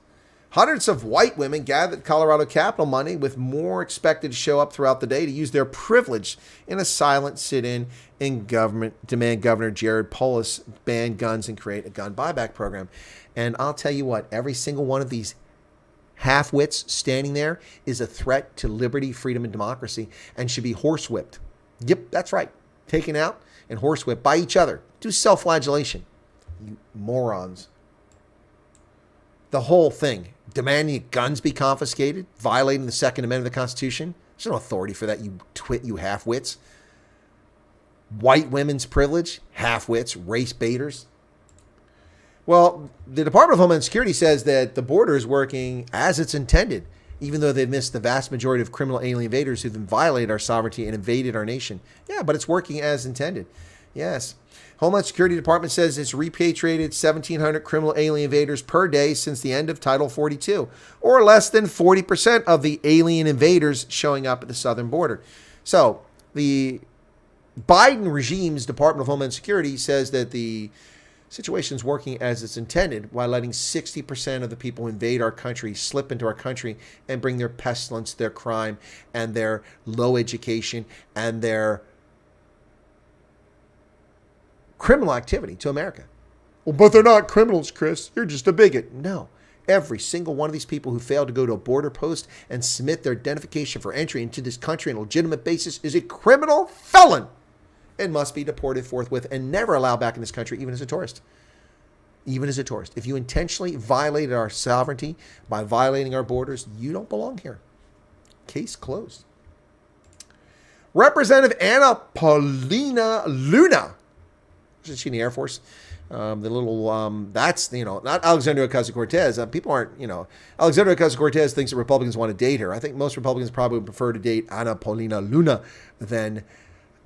Hundreds of white women gathered at Colorado Capitol Monday, with more expected to show up throughout the day to use their privilege in a silent sit-in in government, demand Governor Jared Polis ban guns and create a gun buyback program. And I'll tell you what, every single one of these half-wits standing there is a threat to liberty, freedom, and democracy, and should be horsewhipped. Yep, that's right. Taken out and horsewhipped by each other. Do self-flagellation. You morons. The whole thing. Demanding guns be confiscated, violating the Second Amendment of the Constitution. There's no authority for that, you half-wits. White women's privilege, half-wits, race baiters. Well, the Department of Homeland Security says that the border is working as it's intended, even though they've missed the vast majority of criminal alien invaders who've violated our sovereignty and invaded our nation. Yeah, but it's working as intended. Yes. Homeland Security Department says it's repatriated 1,700 criminal alien invaders per day since the end of Title 42, or less than 40% of the alien invaders showing up at the southern border. So the Biden regime's Department of Homeland Security says that the situation is working as it's intended, while letting 60% of the people who invade our country slip into our country and bring their pestilence, their crime, and their low education and their criminal activity to America. Well, but they're not criminals, Chris. You're just a bigot. No. Every single one of these people who fail to go to a border post and submit their identification for entry into this country on a legitimate basis is a criminal felon and must be deported forthwith and never allowed back in this country, even as a tourist. Even as a tourist. If you intentionally violated our sovereignty by violating our borders, you don't belong here. Case closed. Representative Anna Paulina Luna. Isn't she in the Air Force? That's, not Alexandria Ocasio-Cortez. People aren't, Alexandria Ocasio-Cortez thinks that Republicans want to date her. I think most Republicans probably would prefer to date Anna Paulina Luna than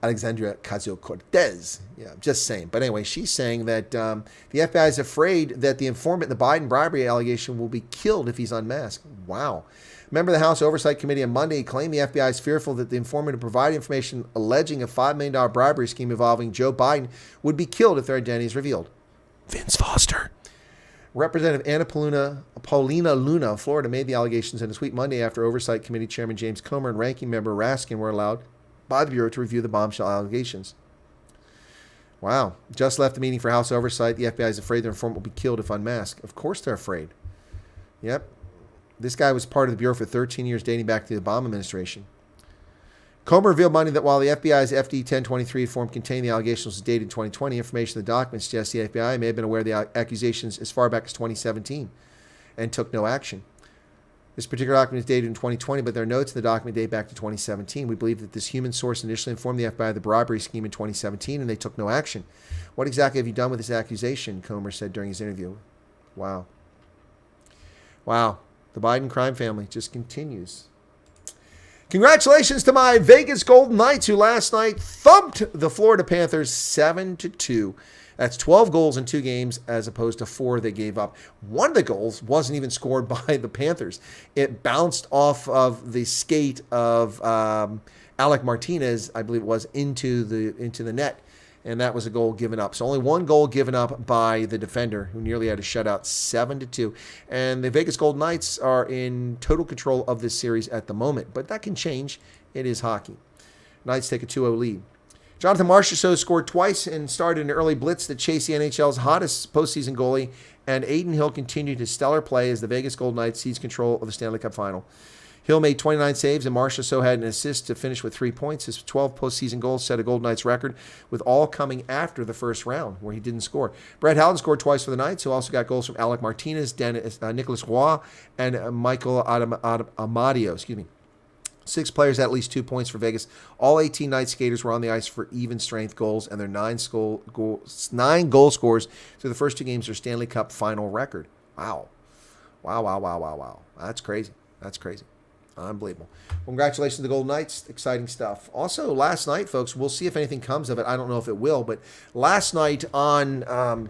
Alexandria Ocasio-Cortez. Yeah, I'm just saying. But anyway, she's saying that the FBI is afraid that the informant in the Biden bribery allegation will be killed if he's unmasked. Wow. Member of the House Oversight Committee on Monday claimed the FBI is fearful that the informant who provided information alleging a $5 million bribery scheme involving Joe Biden would be killed if their identity is revealed. Vince Foster. Representative Anna Paulina Luna of Florida made the allegations in a tweet Monday after Oversight Committee Chairman James Comer and Ranking Member Raskin were allowed by the Bureau to review the bombshell allegations. Wow. Just left the meeting for House Oversight. The FBI is afraid their informant will be killed if unmasked. Of course they're afraid. Yep. This guy was part of the Bureau for 13 years, dating back to the Obama administration. Comer revealed Monday that while the FBI's FD 1023 form contained the allegations was dated in 2020, information in the document suggests the FBI may have been aware of the accusations as far back as 2017 and took no action. This particular document is dated in 2020, but there are notes in the document date back to 2017. We believe that this human source initially informed the FBI of the bribery scheme in 2017, and they took no action. What exactly have you done with this accusation? Comer said during his interview. Wow. Wow. The Biden crime family just continues. Congratulations to my Vegas Golden Knights, who last night thumped the Florida Panthers 7-2. That's 12 goals in 2 games as opposed to 4 they gave up. One of the goals wasn't even scored by the Panthers. It bounced off of the skate of Alec Martinez, I believe it was, into the net. And that was a goal given up. So only one goal given up by the defender, who nearly had a shutout, 7-2. And the Vegas Golden Knights are in total control of this series at the moment. But that can change. It is hockey. Knights take a 2-0 lead. Jonathan Marchessault scored twice and started an early blitz that chased the NHL's hottest postseason goalie. And Aiden Hill continued his stellar play as the Vegas Golden Knights seized control of the Stanley Cup final. Hill made 29 saves, and Marchessault had an assist to finish with 3 points. His 12 postseason goals set a Golden Knights record, with all coming after the first round, where he didn't score. Brett Howden scored twice for the Knights, who also got goals from Alec Martinez, Nicholas Roy, and Michael Amadio. 6 players had at least 2 points for Vegas. All 18 Knights skaters were on the ice for even-strength goals, and their 9 goal scores through the first 2 games are Stanley Cup final record. Wow. Wow. That's crazy. Unbelievable. Congratulations to the Golden Knights. Exciting stuff. Also, last night, folks, we'll see if anything comes of it. I don't know if it will, but last night on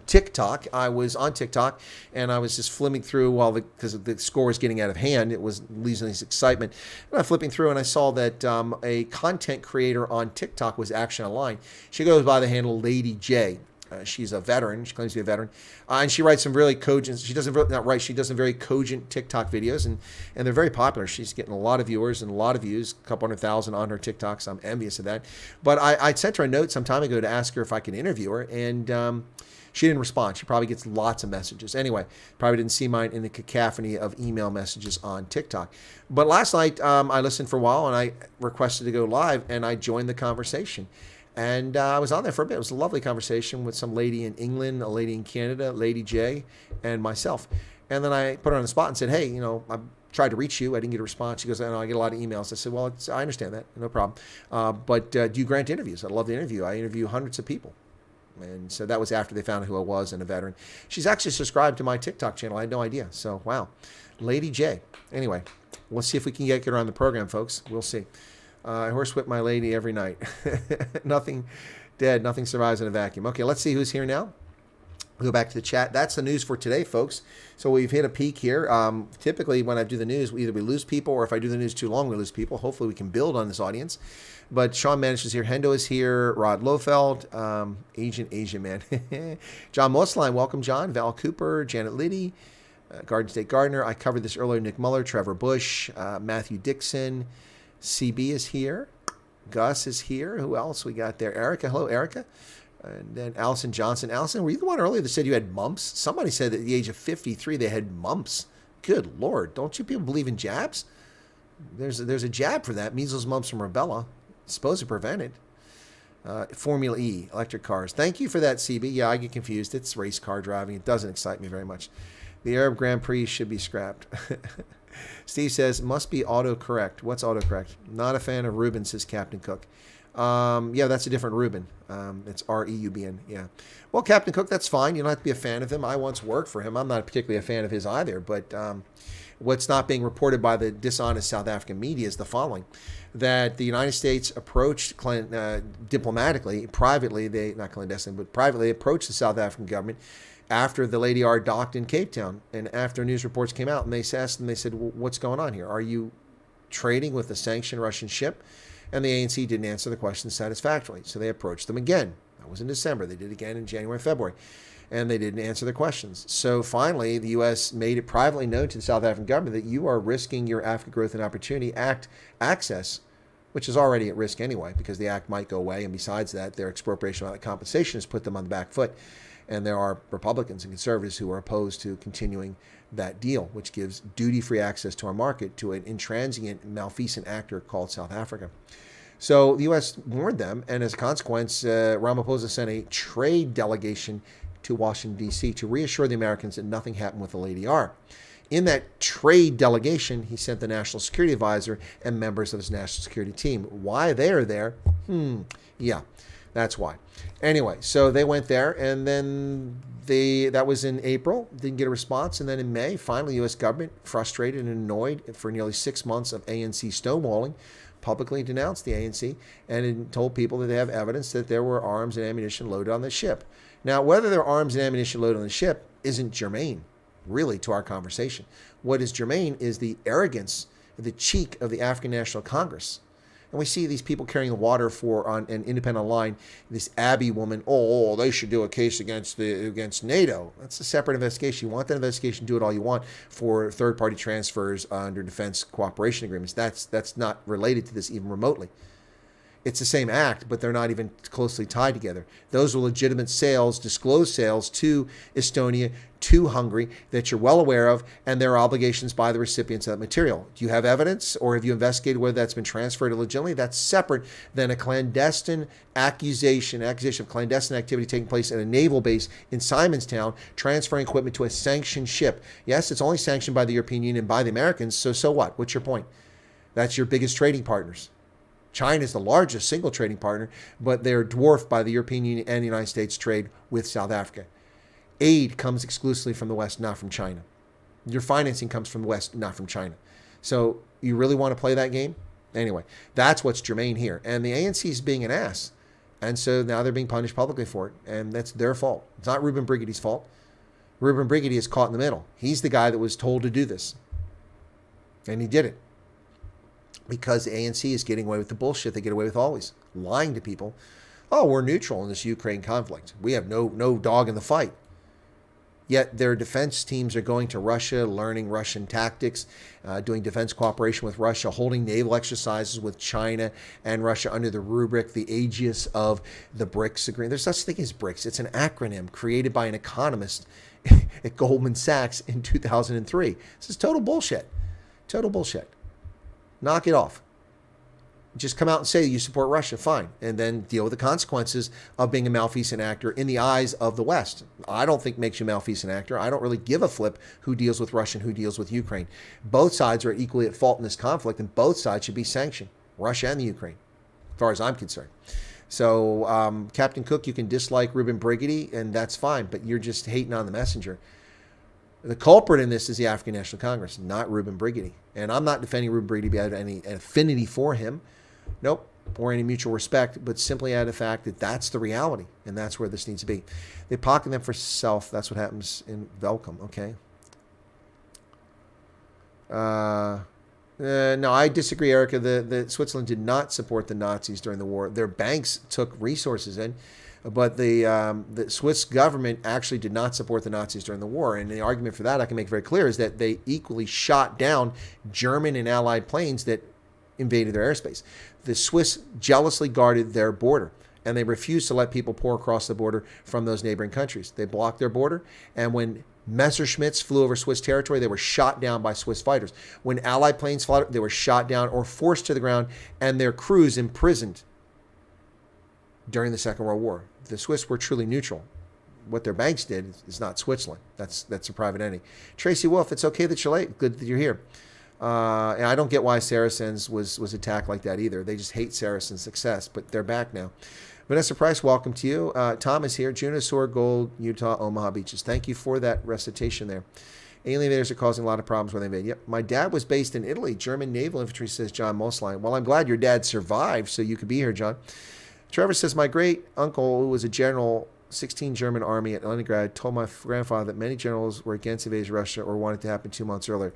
TickTock, I was on TickTock, and I was just flipping through because the score was getting out of hand. It was losing this excitement. And I'm flipping through, and I saw that a content creator on TickTock was actually online. She goes by the handle Lady J. She's a veteran. She claims to be a veteran. And she writes some really cogent, she does some very cogent TikTok videos, and they're very popular. She's getting a lot of viewers and a lot of views, a couple 100,000 on her TikToks. I'm envious of that. But I sent her a note some time ago to ask her if I could interview her, and she didn't respond. She probably gets lots of messages. Anyway, probably didn't see mine in the cacophony of email messages on TikTok. But last night, I listened for a while, and I requested to go live, and I joined the conversation. And I was on there for a bit. It was a lovely conversation with some lady in England, a lady in Canada, Lady J, and myself. And then I put her on the spot and said, hey, I tried to reach you. I didn't get a response. She goes, I get a lot of emails. I said, well, I understand that. No problem. But do you grant interviews? I'd love to interview. I interview hundreds of people. And so that was after they found out who I was and a veteran. She's actually subscribed to my TikTok channel. I had no idea. So, wow. Lady J. Anyway, we'll see if we can get her on the program, folks. We'll see. I horsewhip my lady every night. Nothing dead. Nothing survives in a vacuum. Okay, let's see who's here now. We'll go back to the chat. That's the news for today, folks. So we've hit a peak here. Typically, when I do the news, we lose people, or if I do the news too long, we lose people. Hopefully, we can build on this audience. But Sean Manish is here. Hendo is here. Rod Lofeld. Asian man. John Mosline. Welcome, John. Val Cooper. Janet Liddy. Garden State Gardener. I covered this earlier. Nick Muller. Trevor Bush. Matthew Dixon. CB is here. Gus is here. Who else we got there? Erica. Hello, Erica. And then Allison Johnson. Allison, were you the one earlier that said you had mumps? Somebody said that at the age of 53 they had mumps. Good Lord. Don't you people believe in jabs? There's a jab for that. Measles, mumps, and rubella. It's supposed to prevent it. Formula E, electric cars. Thank you for that, CB. Yeah, I get confused. It's race car driving. It doesn't excite me very much. The Arab Grand Prix should be scrapped. Steve says, must be autocorrect. What's autocorrect? Not a fan of Reuben, says Captain Cook. Yeah, that's a different Reuben. It's R-E-U-B-N. Yeah. Well, Captain Cook, that's fine. You don't have to be a fan of him. I once worked for him. I'm not particularly a fan of his either. But what's not being reported by the dishonest South African media is the following. That the United States approached diplomatically, privately, not clandestinely, but privately approached the South African government after the Lady R docked in Cape Town, and after news reports came out, and they asked them, they said, well, what's going on here? Are you trading with a sanctioned Russian ship? And the ANC didn't answer the question satisfactorily, so they approached them again. That was in December. They did it again in January, February, and they didn't answer the questions. So finally, the U.S. made it privately known to the South African government that you are risking your African Growth and Opportunity Act access, which is already at risk anyway, because the act might go away, and besides that, their expropriation of compensation has put them on the back foot. And there are Republicans and conservatives who are opposed to continuing that deal, which gives duty-free access to our market to an intransient, malfeasant actor called South Africa. So the U.S. warned them, and as a consequence, Ramaphosa sent a trade delegation to Washington, D.C. to reassure the Americans that nothing happened with the Lady R. In that trade delegation, he sent the National Security Advisor and members of his national security team. Why they are there? Yeah, that's why. Anyway, so they went there, and then that was in April, didn't get a response, and then in May, finally, the U.S. government, frustrated and annoyed for nearly 6 months of ANC stonewalling, publicly denounced the ANC and told people that they have evidence that there were arms and ammunition loaded on the ship. Now, whether there are arms and ammunition loaded on the ship isn't germane, really, to our conversation. What is germane is the arrogance, the cheek of the African National Congress. And we see these people carrying the water for on an independent line. This Abbey woman, they should do a case against NATO. That's a separate investigation. You want that investigation, do it all you want for third-party transfers under defense cooperation agreements. That's not related to this even remotely. It's the same act, but they're not even closely tied together. Those are legitimate sales, disclosed sales to Estonia, to Hungary, that you're well aware of, and there are obligations by the recipients of that material. Do you have evidence, or have you investigated whether that's been transferred illegitimately? That's separate than a clandestine accusation of clandestine activity taking place at a naval base in Simonstown, transferring equipment to a sanctioned ship. Yes, it's only sanctioned by the European Union, by the Americans, so what? What's your point? That's your biggest trading partners. China is the largest single trading partner, but they're dwarfed by the European Union and the United States trade with South Africa. Aid comes exclusively from the West, not from China. Your financing comes from the West, not from China. So you really want to play that game? Anyway, that's what's germane here. And the ANC is being an ass. And so now they're being punished publicly for it. And that's their fault. It's not Reuben Brigady's fault. Reuben Brigady is caught in the middle. He's the guy that was told to do this. And he did it. Because the ANC is getting away with the bullshit they get away with always. Lying to people. oh, we're neutral in this Ukraine conflict. We have no dog in the fight. Yet their defense teams are going to Russia, learning Russian tactics, doing defense cooperation with Russia, holding naval exercises with China and Russia under the rubric, the aegis of the BRICS agreement. There's such thing as BRICS. It's an acronym created by an economist at Goldman Sachs in 2003. This is total bullshit. Total bullshit. Knock it off. Just come out and say you support Russia, fine, and then deal with the consequences of being a malfeasant actor in the eyes of the West. I don't think makes you a malfeasant actor. I don't really give a flip who deals with Russia and who deals with Ukraine. Both sides are equally at fault in this conflict, and both sides should be sanctioned, Russia and the Ukraine, as far as I'm concerned. So, Captain Cook, you can dislike Ruben Brigady, and that's fine, but you're just hating on the messenger. The culprit in this is the African National Congress, not Ruben Brigady. And I'm not defending Ruben Brigady out of any affinity for him. Nope, or any mutual respect, but simply out of the fact that that's the reality, and that's where this needs to be. They pocket them for self. That's what happens in Velcom, okay? No, I disagree, Erica. The Switzerland did not support the Nazis during the war. Their banks took resources in, but the Swiss government actually did not support the Nazis during the war. And the argument for that I can make very clear is that they equally shot down German and Allied planes that invaded their airspace. The Swiss jealously guarded their border, and they refused to let people pour across the border from those neighboring countries. They blocked their border, and when Messerschmitts flew over Swiss territory, they were shot down by Swiss fighters. When Allied planes flew, they were shot down or forced to the ground, and their crews imprisoned during the Second World War. The Swiss were truly neutral. What their banks did is not Switzerland. That's a private entity. Tracy Wolf, it's okay that you're late. Good that you're here. And I don't get why Saracens was attacked like that either. They just hate Saracens' success, but they're back now. Vanessa Price, welcome to you. Tom is here. Juno, Sword, Gold, Utah, Omaha Beaches. Thank you for that recitation there. Alien invaders are causing a lot of problems when they invade. Yep. My dad was based in Italy. German naval infantry, says John Mosline. Well, I'm glad your dad survived so you could be here, John. Trevor says, my great uncle, who was a general, 16 German army at Leningrad, told my grandfather that many generals were against invading Russia or wanted to happen 2 months earlier.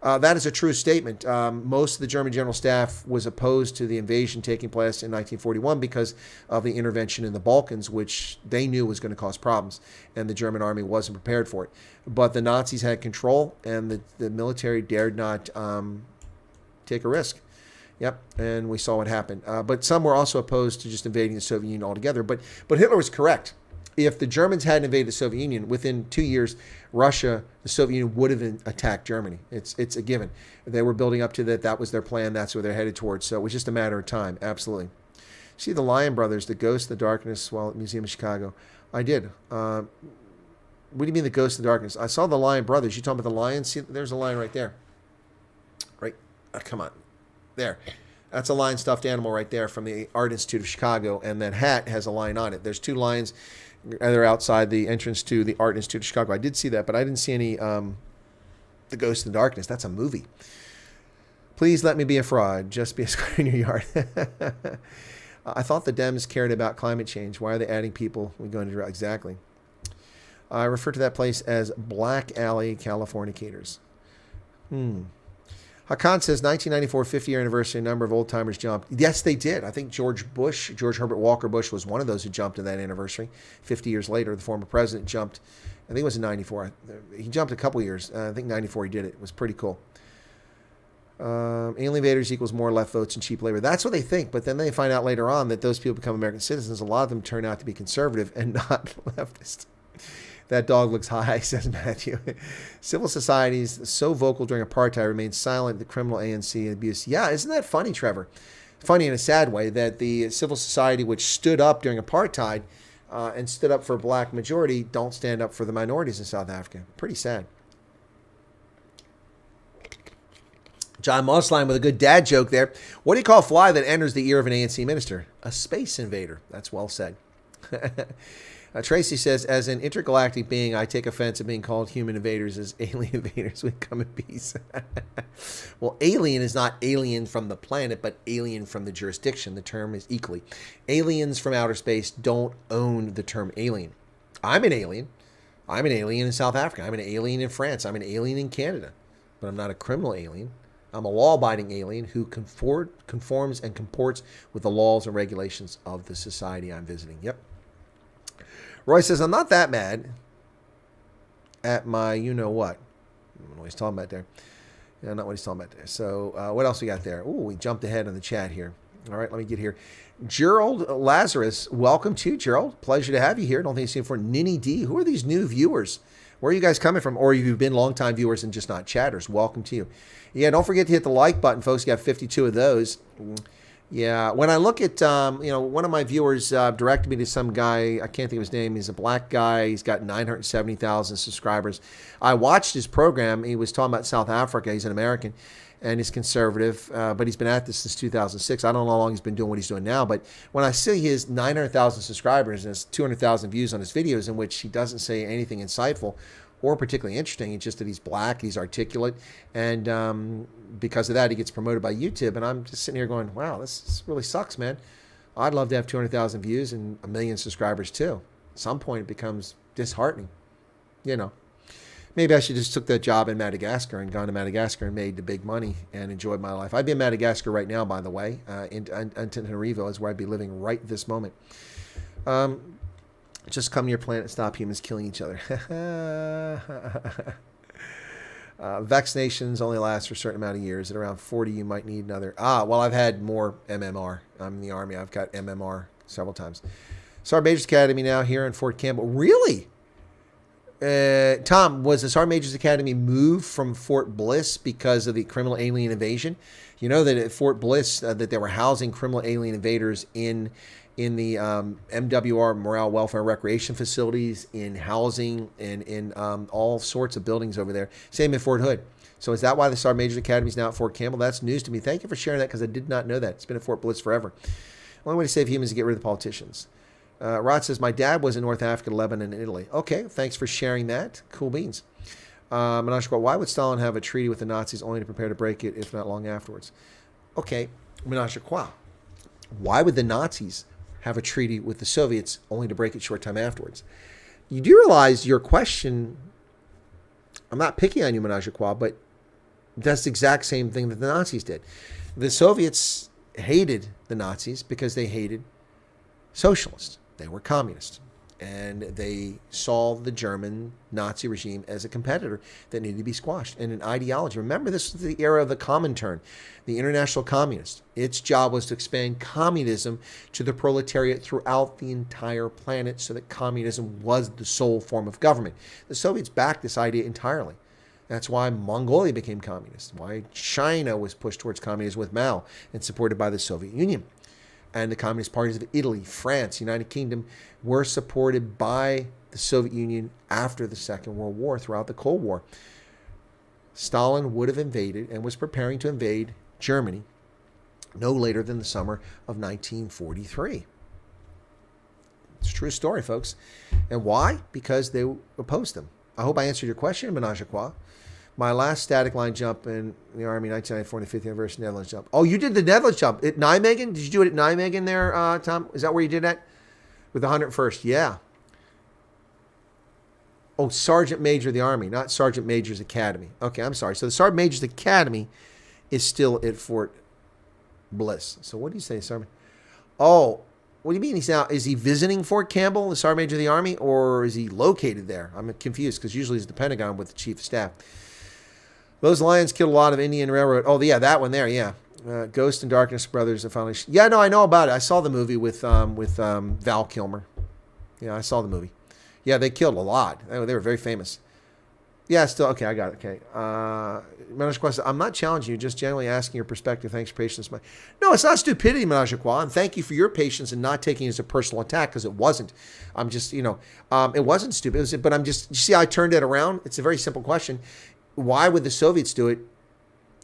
That is a true statement. Most of the German general staff was opposed to the invasion taking place in 1941 because of the intervention in the Balkans, which they knew was going to cause problems, and the German army wasn't prepared for it. But the Nazis had control, and the military dared not take a risk. Yep, and we saw what happened. But some were also opposed to just invading the Soviet Union altogether. But Hitler was correct. If the Germans hadn't invaded the Soviet Union, within 2 years, Russia, the Soviet Union, would have attacked Germany. It's a given. They were building up to that. That was their plan. That's where they're headed towards. So it was just a matter of time. Absolutely. See the Lion Brothers, the Ghost in the Darkness, while at Museum of Chicago. I did. What do you mean the Ghost in the Darkness? I saw the Lion Brothers. You talking about the lion? See, there's a lion right there. Right? Come on. There. That's a lion stuffed animal right there from the Art Institute of Chicago, and that hat has a lion on it. There's two lions. They're outside the entrance to the Art Institute of Chicago. I did see that, but I didn't see any The Ghost in the Darkness. That's a movie. Please let me be a fraud. Just be a square in your yard. I thought the Dems cared about climate change. Why are they adding people? We go into exactly. I refer to that place as Black Alley Californicators. Hakan says 1994 50-year anniversary, a number of old-timers jumped. Yes, they did. I think George Herbert Walker Bush was one of those who jumped in that anniversary. 50 years later, the former president jumped. I think it was in 94. He jumped a couple years. I think 94 he did it. It was pretty cool. Alien invaders equals more left votes and cheap labor. That's what they think, but then they find out later on that those people become American citizens. A lot of them turn out to be conservative and not leftist. That dog looks high, says Matthew. Civil societies, so vocal during apartheid, remained silent. The criminal ANC abuse. Yeah, isn't that funny, Trevor? Funny in a sad way that the civil society, which stood up during apartheid and stood up for a black majority, don't stand up for the minorities in South Africa. Pretty sad. John Mossline with a good dad joke there. What do you call a fly that enters the ear of an ANC minister? A space invader. That's well said. Tracy says, as an intergalactic being, I take offense at being called human invaders as alien invaders would come in peace. Well, alien is not alien from the planet, but alien from the jurisdiction. The term is equally. Aliens from outer space don't own the term alien. I'm an alien. I'm an alien in South Africa. I'm an alien in France. I'm an alien in Canada. But I'm not a criminal alien. I'm a law-abiding alien who conforms and comports with the laws and regulations of the society I'm visiting. Yep. Roy says, I'm not that mad at my you-know-what. I don't know what he's talking about there. Yeah, not what he's talking about there. So what else we got there? Ooh, we jumped ahead in the chat here. All right, let me get here. Gerald Lazarus, welcome to Gerald. Pleasure to have you here. Don't think you've seen before. Ninny D, who are these new viewers? Where are you guys coming from? Or you've been longtime viewers and just not chatters. Welcome to you. Yeah, don't forget to hit the like button, folks. You got 52 of those. Yeah, when I look at, one of my viewers directed me to some guy. I can't think of his name. He's a black guy. He's got 970,000 subscribers. I watched his program. He was talking about South Africa. He's an American, and he's conservative, but he's been at this since 2006. I don't know how long he's been doing what he's doing now, but when I see his 900,000 subscribers and his 200,000 views on his videos in which he doesn't say anything insightful or particularly interesting, it's just that he's black, he's articulate, and because of that, he gets promoted by YouTube, and I'm just sitting here going, wow, this really sucks, man. I'd love to have 200,000 views and 1 million subscribers, too. At some point, it becomes disheartening, Maybe I should just took that job in Madagascar and gone to Madagascar and made the big money and enjoyed my life. I'd be in Madagascar right now, by the way. In Tenerife is where I'd be living right this moment. Just come to your planet, stop humans killing each other. Vaccinations only last for a certain amount of years. At around 40, you might need another. Well, I've had more MMR. I'm in the Army. I've got MMR several times. Sergeant Major's Academy now here in Fort Campbell. Really? Tom, was the Sergeant Major's Academy moved from Fort Bliss because of the criminal alien invasion? You know that at Fort Bliss that they were housing criminal alien invaders in the MWR, Morale, Welfare, and Recreation facilities, in housing, and in all sorts of buildings over there. Same in Fort Hood. So is that why the Sergeant Major's Academy is now at Fort Campbell? That's news to me. Thank you for sharing that because I did not know that. It's been at Fort Bliss forever. Only way to save humans is to get rid of the politicians. Rod says, my dad was in North Africa, Lebanon, and Italy. Okay, thanks for sharing that. Cool beans. Menashe, why would Stalin have a treaty with the Nazis only to prepare to break it, if not long afterwards? Okay, Menashe, why would the Nazis have a treaty with the Soviets only to break it short time afterwards? You do realize your question, I'm not picking on you, Menashe, but that's the exact same thing that the Nazis did. The Soviets hated the Nazis because they hated socialists. They were communists, and they saw the German Nazi regime as a competitor that needed to be squashed, and an ideology. Remember, this was the era of the Comintern, the International Communist. Its job was to expand communism to the proletariat throughout the entire planet so that communism was the sole form of government. The Soviets backed this idea entirely. That's why Mongolia became communist, why China was pushed towards communism with Mao and supported by the Soviet Union. And the communist parties of Italy, France, United Kingdom were supported by the Soviet Union after the Second World War, throughout the Cold War. Stalin would have invaded and was preparing to invade Germany no later than the summer of 1943. It's a true story, folks. And why? Because they opposed them. I hope I answered your question, Menage a Trois. My last static line jump in the Army, 1994, the 50th anniversary Netherlands jump. Oh, you did the Netherlands jump at Nijmegen? Did you do it at Nijmegen there, Tom? Is that where you did that? With the 101st? Yeah. Oh, Sergeant Major of the Army, not Sergeant Major's Academy. Okay, I'm sorry. So the Sergeant Major's Academy is still at Fort Bliss. So what do you say, Sergeant? Oh, what do you mean is he visiting Fort Campbell, the Sergeant Major of the Army, or is he located there? I'm confused because usually it's the Pentagon with the Chief of Staff. Those lions killed a lot of Indian Railroad. Oh, yeah, that one there, yeah. Ghost and Darkness Brothers. Yeah, no, I know about it. I saw the movie with Val Kilmer. Yeah, I saw the movie. Yeah, they killed a lot. They were very famous. Yeah, still, okay, I got it. Okay. Menage Qua, I'm not challenging you, just generally asking your perspective. Thanks for patience. No, it's not stupidity, Menage Qua, and thank you for your patience and not taking it as a personal attack, because it wasn't. I'm just, it wasn't stupid, but you see how I turned it around? It's a very simple question. Why would the Soviets do it?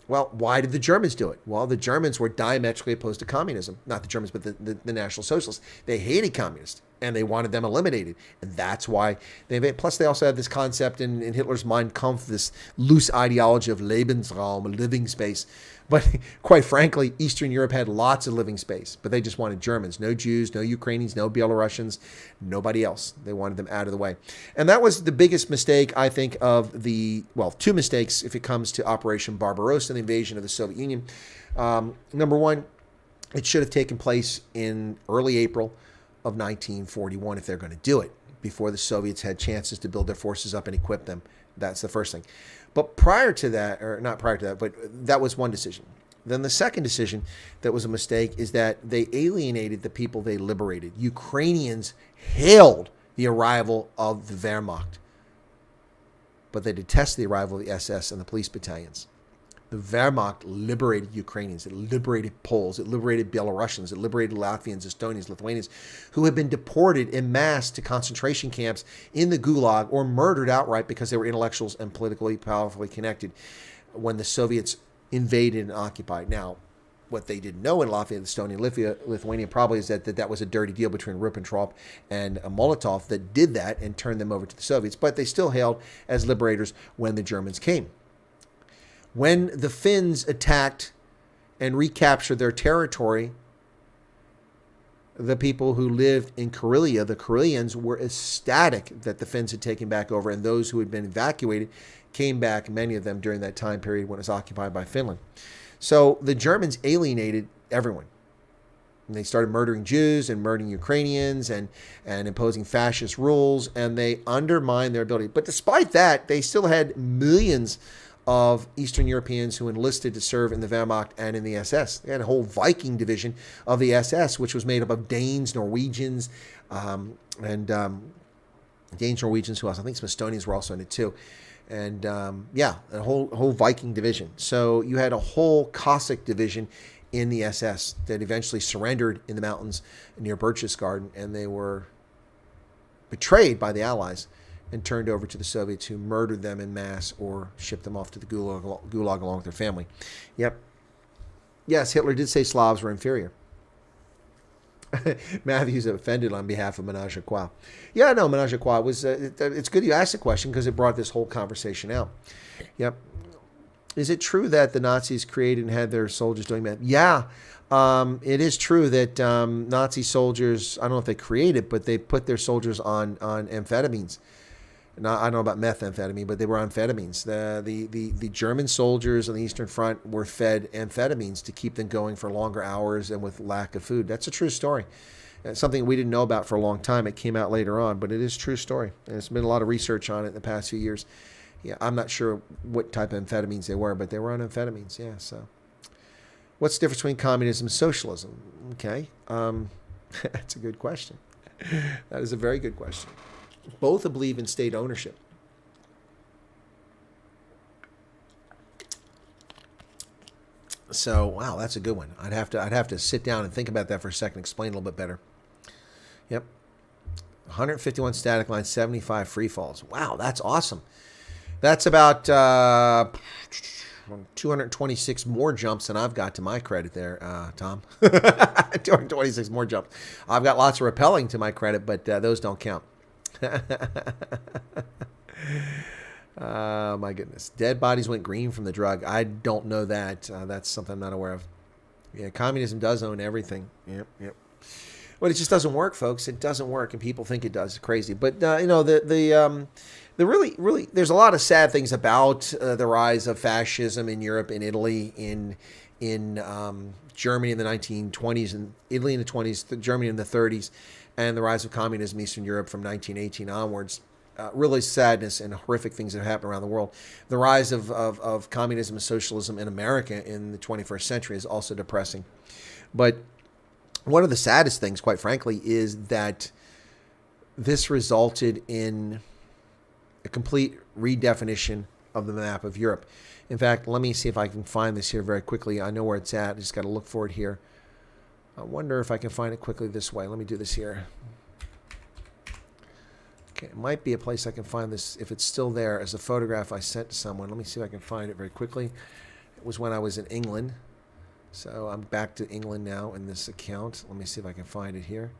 Well, why did the Germans do it? Well, the Germans were diametrically opposed to communism. Not the Germans, but the National Socialists. They hated communists. And they wanted them eliminated. And that's why they plus they also had this concept in Hitler's Mein Kampf, this loose ideology of Lebensraum, a living space. But quite frankly, Eastern Europe had lots of living space, but they just wanted Germans, no Jews, no Ukrainians, no Belarusians, nobody else. They wanted them out of the way. And that was the biggest mistake, I think, of two mistakes if it comes to Operation Barbarossa, the invasion of the Soviet Union. Number one, it should have taken place in early April of 1941 if they're going to do it, before the Soviets had chances to build their forces up and equip them. That's the first thing. But prior to that, or not prior to that, but that was one decision. Then the second decision that was a mistake is that they alienated the people they liberated. Ukrainians hailed the arrival of the Wehrmacht, but they detested the arrival of the SS and the police battalions. The Wehrmacht liberated Ukrainians. It liberated Poles. It liberated Belarusians. It liberated Latvians, Estonians, Lithuanians, who had been deported en masse to concentration camps in the Gulag or murdered outright because they were intellectuals and politically powerfully connected when the Soviets invaded and occupied. Now, what they didn't know in Latvia, Estonia, Lithuania probably is that was a dirty deal between Ribbentrop and Molotov that did that and turned them over to the Soviets. But they still hailed as liberators when the Germans came. When the Finns attacked and recaptured their territory, the people who lived in Karelia, the Karelians, were ecstatic that the Finns had taken back over, and those who had been evacuated came back, many of them during that time period when it was occupied by Finland. So the Germans alienated everyone. And they started murdering Jews and murdering Ukrainians and imposing fascist rules, and they undermined their ability. But despite that, they still had millions of Eastern Europeans who enlisted to serve in the Wehrmacht and in the SS. They had a whole Viking division of the SS, which was made up of Danes, Norwegians, Danes, Norwegians, who else? I think some Estonians were also in it too. And a whole Viking division. So you had a whole Cossack division in the SS that eventually surrendered in the mountains near Berchtesgaden, and they were betrayed by the Allies and turned over to the Soviets, who murdered them in mass or shipped them off to the Gulag along with their family. Yep. Yes, Hitler did say Slavs were inferior. Matthew's offended on behalf of Menage a Trois. Yeah, no, Menage a Trois was. It's good you asked the question because it brought this whole conversation out. Yep. Is it true that the Nazis created and had their soldiers doing that? Yeah. It is true that Nazi soldiers, I don't know if they created, but they put their soldiers on amphetamines. Now, I don't know about methamphetamine, but they were on amphetamines. The German soldiers on the Eastern Front were fed amphetamines to keep them going for longer hours and with lack of food. That's a true story. It's something we didn't know about for a long time. It came out later on, but it is a true story. And there's been a lot of research on it in the past few years. Yeah, I'm not sure what type of amphetamines they were, but they were on amphetamines. Yeah. So, what's the difference between communism and socialism? Okay, that's a good question. That is a very good question. Both believe in state ownership. So, wow, that's a good one. I'd have to sit down and think about that for a second, explain a little bit better. Yep. 151 static lines, 75 free falls. Wow, that's awesome. That's about 226 more jumps than I've got to my credit there, Tom. 226 more jumps. I've got lots of rappelling to my credit, but those don't count. Oh, my goodness. Dead bodies went green from the drug. I don't know that. That's something I'm not aware of. Yeah, communism does own everything. Yep. But it just doesn't work, folks. It doesn't work, and people think it does. It's crazy. But, the really, there's a lot of sad things about the rise of fascism in Europe, in Italy, in Germany in the 1920s, and Italy in the 20s, Germany in the 30s, and the rise of communism in Eastern Europe from 1918 onwards. Really sadness and horrific things that have happened around the world. The rise of communism and socialism in America in the 21st century is also depressing. But one of the saddest things, quite frankly, is that this resulted in a complete redefinition of the map of Europe. In fact, let me see if I can find this here very quickly. I know where it's at. I just got to look for it here. I wonder if I can find it quickly this way. Let me do this here. Okay, it might be a place I can find this if it's still there as a photograph I sent to someone. Let me see if I can find it very quickly. It was when I was in England. So I'm back to England now in this account. Let me see if I can find it here.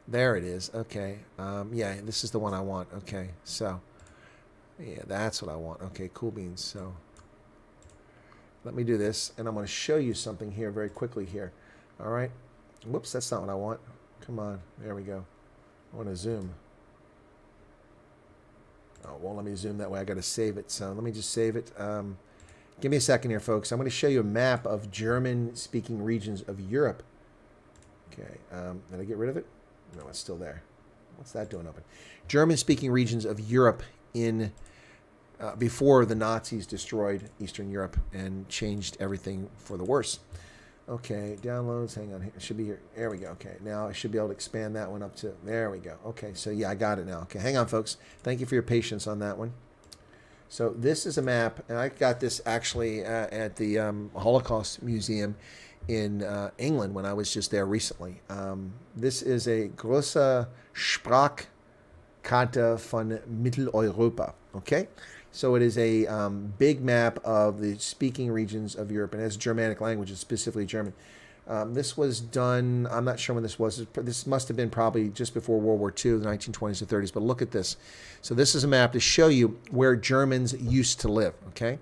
There it is. Okay. Yeah, this is the one I want. Okay. So, yeah, that's what I want. Okay, cool beans. So, let me do this, and I'm going to show you something here very quickly here. All right. Whoops, that's not what I want. Come on. There we go. I want to zoom. Oh, it won't let me zoom that way. I got to save it. So let me just save it. Give me a second here, folks. I'm going to show you a map of German-speaking regions of Europe. Okay. Did I get rid of it? No, it's still there. What's that doing open? German-speaking regions of Europe in before the Nazis destroyed Eastern Europe and changed everything for the worse. Okay, downloads. Hang on. It should be here. There we go. Okay, now I should be able to expand that one up to. There we go. Okay, so yeah, I got it now. Okay, hang on, folks. Thank you for your patience on that one. So this is a map, and I got this actually at the Holocaust Museum in England when I was just there recently. This is a große Sprachkarte von Mitteleuropa. Okay, so it is a big map of the speaking regions of Europe, and it has Germanic languages, specifically German. This was done, I'm not sure when this was. This must have been probably just before World War II, the 1920s or 30s, but look at this. So this is a map to show you where Germans used to live, okay?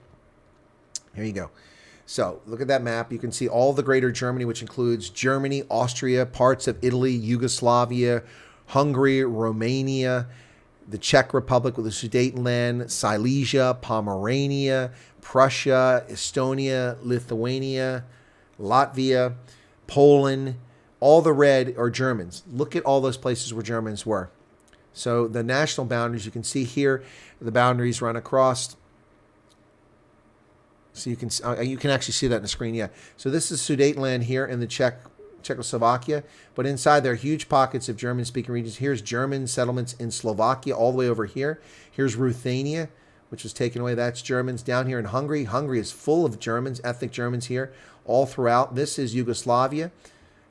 Here you go. So look at that map. You can see all the greater Germany, which includes Germany, Austria, parts of Italy, Yugoslavia, Hungary, Romania, the Czech Republic with the Sudetenland, Silesia, Pomerania, Prussia, Estonia, Lithuania, Latvia, Poland. All the red are Germans. Look at all those places where Germans were. So the national boundaries, you can see here, the boundaries run across. So you can actually see that on the screen, yeah. So this is Sudetenland here in the Czechoslovakia, but inside there are huge pockets of German-speaking regions. Here's German settlements in Slovakia all the way over here. Here's Ruthenia, which was taken away. That's Germans. Down here in Hungary, Hungary is full of Germans, ethnic Germans here all throughout. This is Yugoslavia,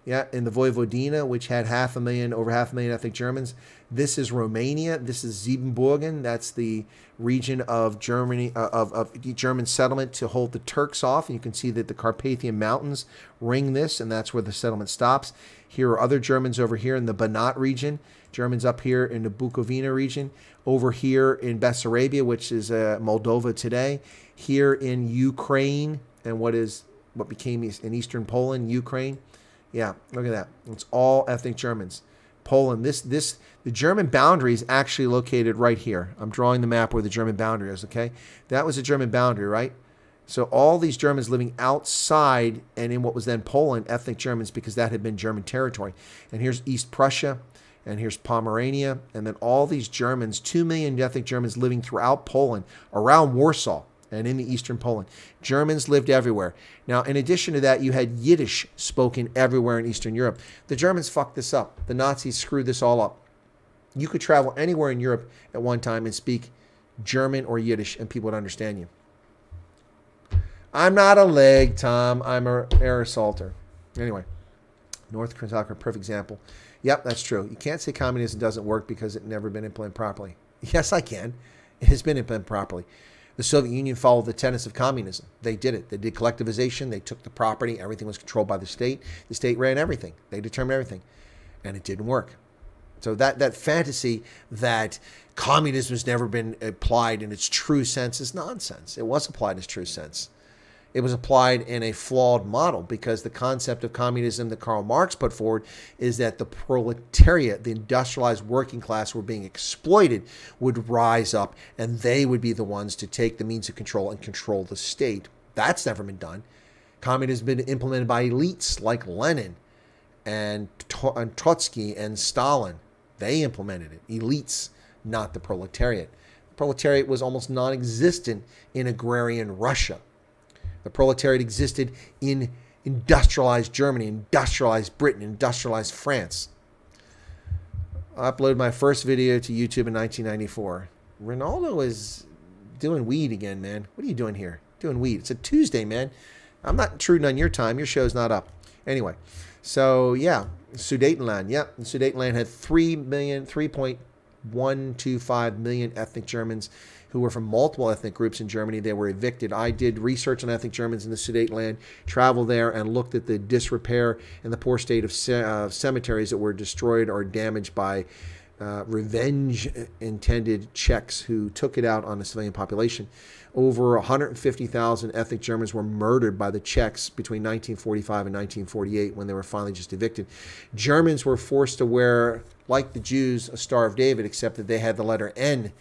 yeah, in the Vojvodina, which had over half a million ethnic Germans. This is Romania. This is Siebenbürgen. That's the region of Germany, of German settlement to hold the Turks off. And you can see that the Carpathian Mountains ring this, and that's where the settlement stops. Here are other Germans over here in the Banat region. Germans up here in the Bukovina region. Over here in Bessarabia, which is Moldova today. Here in Ukraine, and what became in eastern Poland, Ukraine. Yeah, look at that. It's all ethnic Germans. Poland, the German boundary is actually located right here. I'm drawing the map where the German boundary is, okay? That was the German boundary, right? So all these Germans living outside and in what was then Poland, ethnic Germans, because that had been German territory. And here's East Prussia, and here's Pomerania, and then all these Germans, 2 million ethnic Germans living throughout Poland, around Warsaw, and in the eastern Poland. Germans lived everywhere. Now, in addition to that, you had Yiddish spoken everywhere in Eastern Europe. The Germans fucked this up. The Nazis screwed this all up. You could travel anywhere in Europe at one time and speak German or Yiddish, and people would understand you. I'm not a leg, Tom. I'm an air assaulter. Anyway, North Korea, a perfect example. Yep, that's true. You can't say communism doesn't work because it's never been implemented properly. Yes, I can. It has been implemented properly. The Soviet Union followed the tenets of communism. They did it. They did collectivization. They took the property. Everything was controlled by the state. The state ran everything. They determined everything. And it didn't work. So that fantasy that communism has never been applied in its true sense is nonsense. It was applied in its true sense. It was applied in a flawed model because the concept of communism that Karl Marx put forward is that the proletariat, the industrialized working class were being exploited, would rise up and they would be the ones to take the means of control and control the state. That's never been done. Communism has been implemented by elites like Lenin and Trotsky and Stalin. They implemented it. Elites, not the proletariat. The proletariat was almost non-existent in agrarian Russia. The proletariat existed in industrialized Germany, industrialized Britain, industrialized France. I uploaded my first video to YouTube in 1994. Ronaldo is doing weed again, man. What are you doing here? Doing weed. It's a Tuesday, man. I'm not intruding on your time. Your show's not up. Anyway, so yeah, Sudetenland. Yeah, Sudetenland had 3.1 1.25 million ethnic Germans who were from multiple ethnic groups in Germany. They were evicted. I did research on ethnic Germans in the Sudetenland, traveled there, and looked at the disrepair and the poor state of cemeteries that were destroyed or damaged by revenge-intended Czechs who took it out on the civilian population. Over 150,000 ethnic Germans were murdered by the Czechs between 1945 and 1948 when they were finally just evicted. Germans were forced to wear, like the Jews, a Star of David, except that they had the letter N,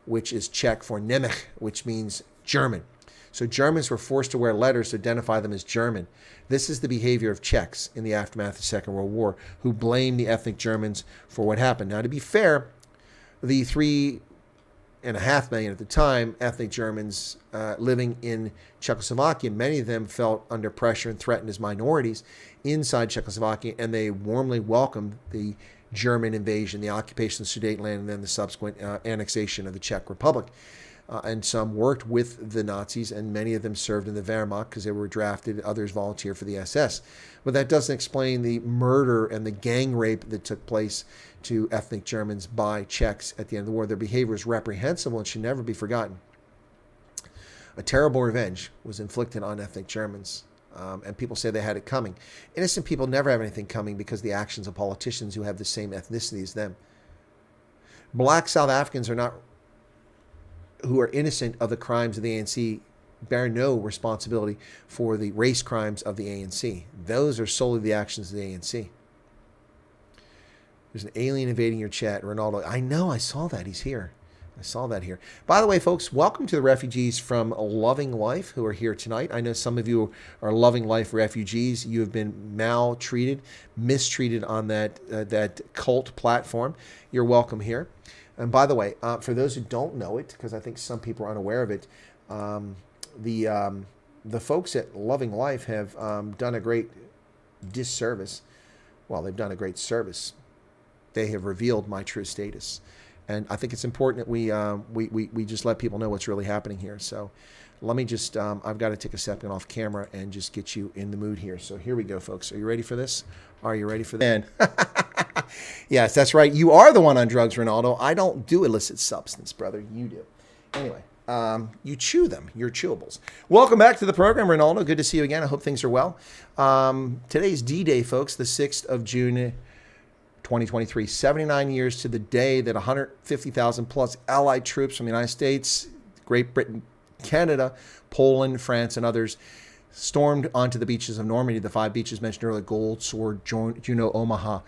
which is Czech for Nemec, which means German. So Germans were forced to wear letters to identify them as German. This is the behavior of Czechs in the aftermath of the Second World War, who blamed the ethnic Germans for what happened. Now, to be fair, the 3.5 million at the time ethnic Germans living in Czechoslovakia, many of them felt under pressure and threatened as minorities inside Czechoslovakia, and they warmly welcomed the German invasion, the occupation of the Sudetenland, and then the subsequent annexation of the Czech Republic. And some worked with the Nazis, and many of them served in the Wehrmacht because they were drafted. Others volunteered for the SS. But that doesn't explain the murder and the gang rape that took place to ethnic Germans by Czechs at the end of the war. Their behavior is reprehensible and should never be forgotten. A terrible revenge was inflicted on ethnic Germans. And people say they had it coming. Innocent people never have anything coming because of the actions of politicians who have the same ethnicity as them. Black South Africans who are innocent of the crimes of the ANC bear no responsibility for the race crimes of the ANC. Those are solely the actions of the ANC. There's an alien invading your chat, Ronaldo. I know, I saw that. He's here. I saw that here. By the way, folks, welcome to the refugees from Loving Life who are here tonight. I know some of you are Loving Life refugees. You have been maltreated, mistreated on that cult platform. You're welcome here. And by the way, for those who don't know it, because I think some people are unaware of it, the folks at Loving Life have done a great disservice. Well, they've done a great service. They have revealed my true status. And I think it's important that we just let people know what's really happening here. So let me just, I've got to take a second off camera and just get you in the mood here. So here we go, folks. Are you ready for this? Are you ready for that? Yes, that's right. You are the one on drugs, Ronaldo. I don't do illicit substance, brother. You do. Anyway, you chew them. You're chewables. Welcome back to the program, Ronaldo. Good to see you again. I hope things are well. Today's D-Day, folks, the 6th of June, 2023, 79 years to the day that 150,000 plus Allied troops from the United States, Great Britain, Canada, Poland, France, and others stormed onto the beaches of Normandy, the 5 beaches mentioned earlier, Gold, Sword, Juno, Omaha,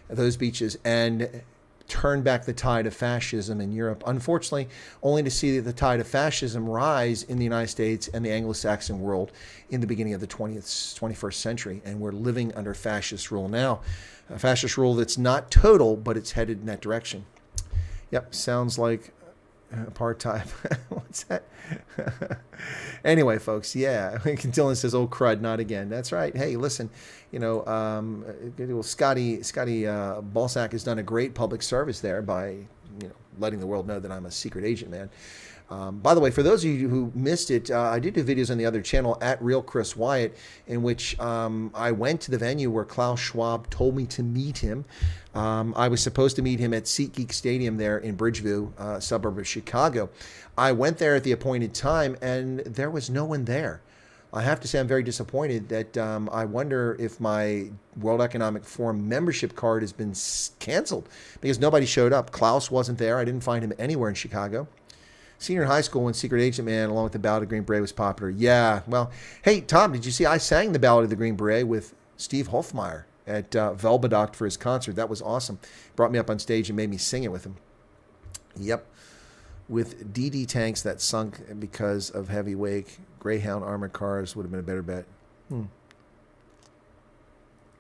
those beaches, and turned back the tide of fascism in Europe. Unfortunately, only to see the tide of fascism rise in the United States and the Anglo-Saxon world in the beginning of the 21st century. And we're living under fascist rule now. A fascist rule that's not total, but it's headed in that direction. Yep, sounds like apartheid. What's that? Anyway, folks, yeah. Dylan says, "Oh crud, not again." That's right. Hey, listen, you know, Scotty Balsack has done a great public service there by, letting the world know that I'm a secret agent, man. By the way, for those of you who missed it, I did do videos on the other channel at Real Chris Wyatt, in which I went to the venue where Klaus Schwab told me to meet him. I was supposed to meet him at SeatGeek Stadium there in Bridgeview, suburb of Chicago. I went there at the appointed time, and there was no one there. I have to say I'm very disappointed that I wonder if my World Economic Forum membership card has been canceled because nobody showed up. Klaus wasn't there. I didn't find him anywhere in Chicago. Senior in high school when Secret Agent Man along with the Ballad of Green Beret was popular. Yeah, well, hey, Tom, did you see I sang the Ballad of the Green Beret with Steve Hofmeyer at Velbedoct for his concert? That was awesome. Brought me up on stage and made me sing it with him. Yep. With DD tanks that sunk because of heavy wake, Greyhound armored cars would have been a better bet.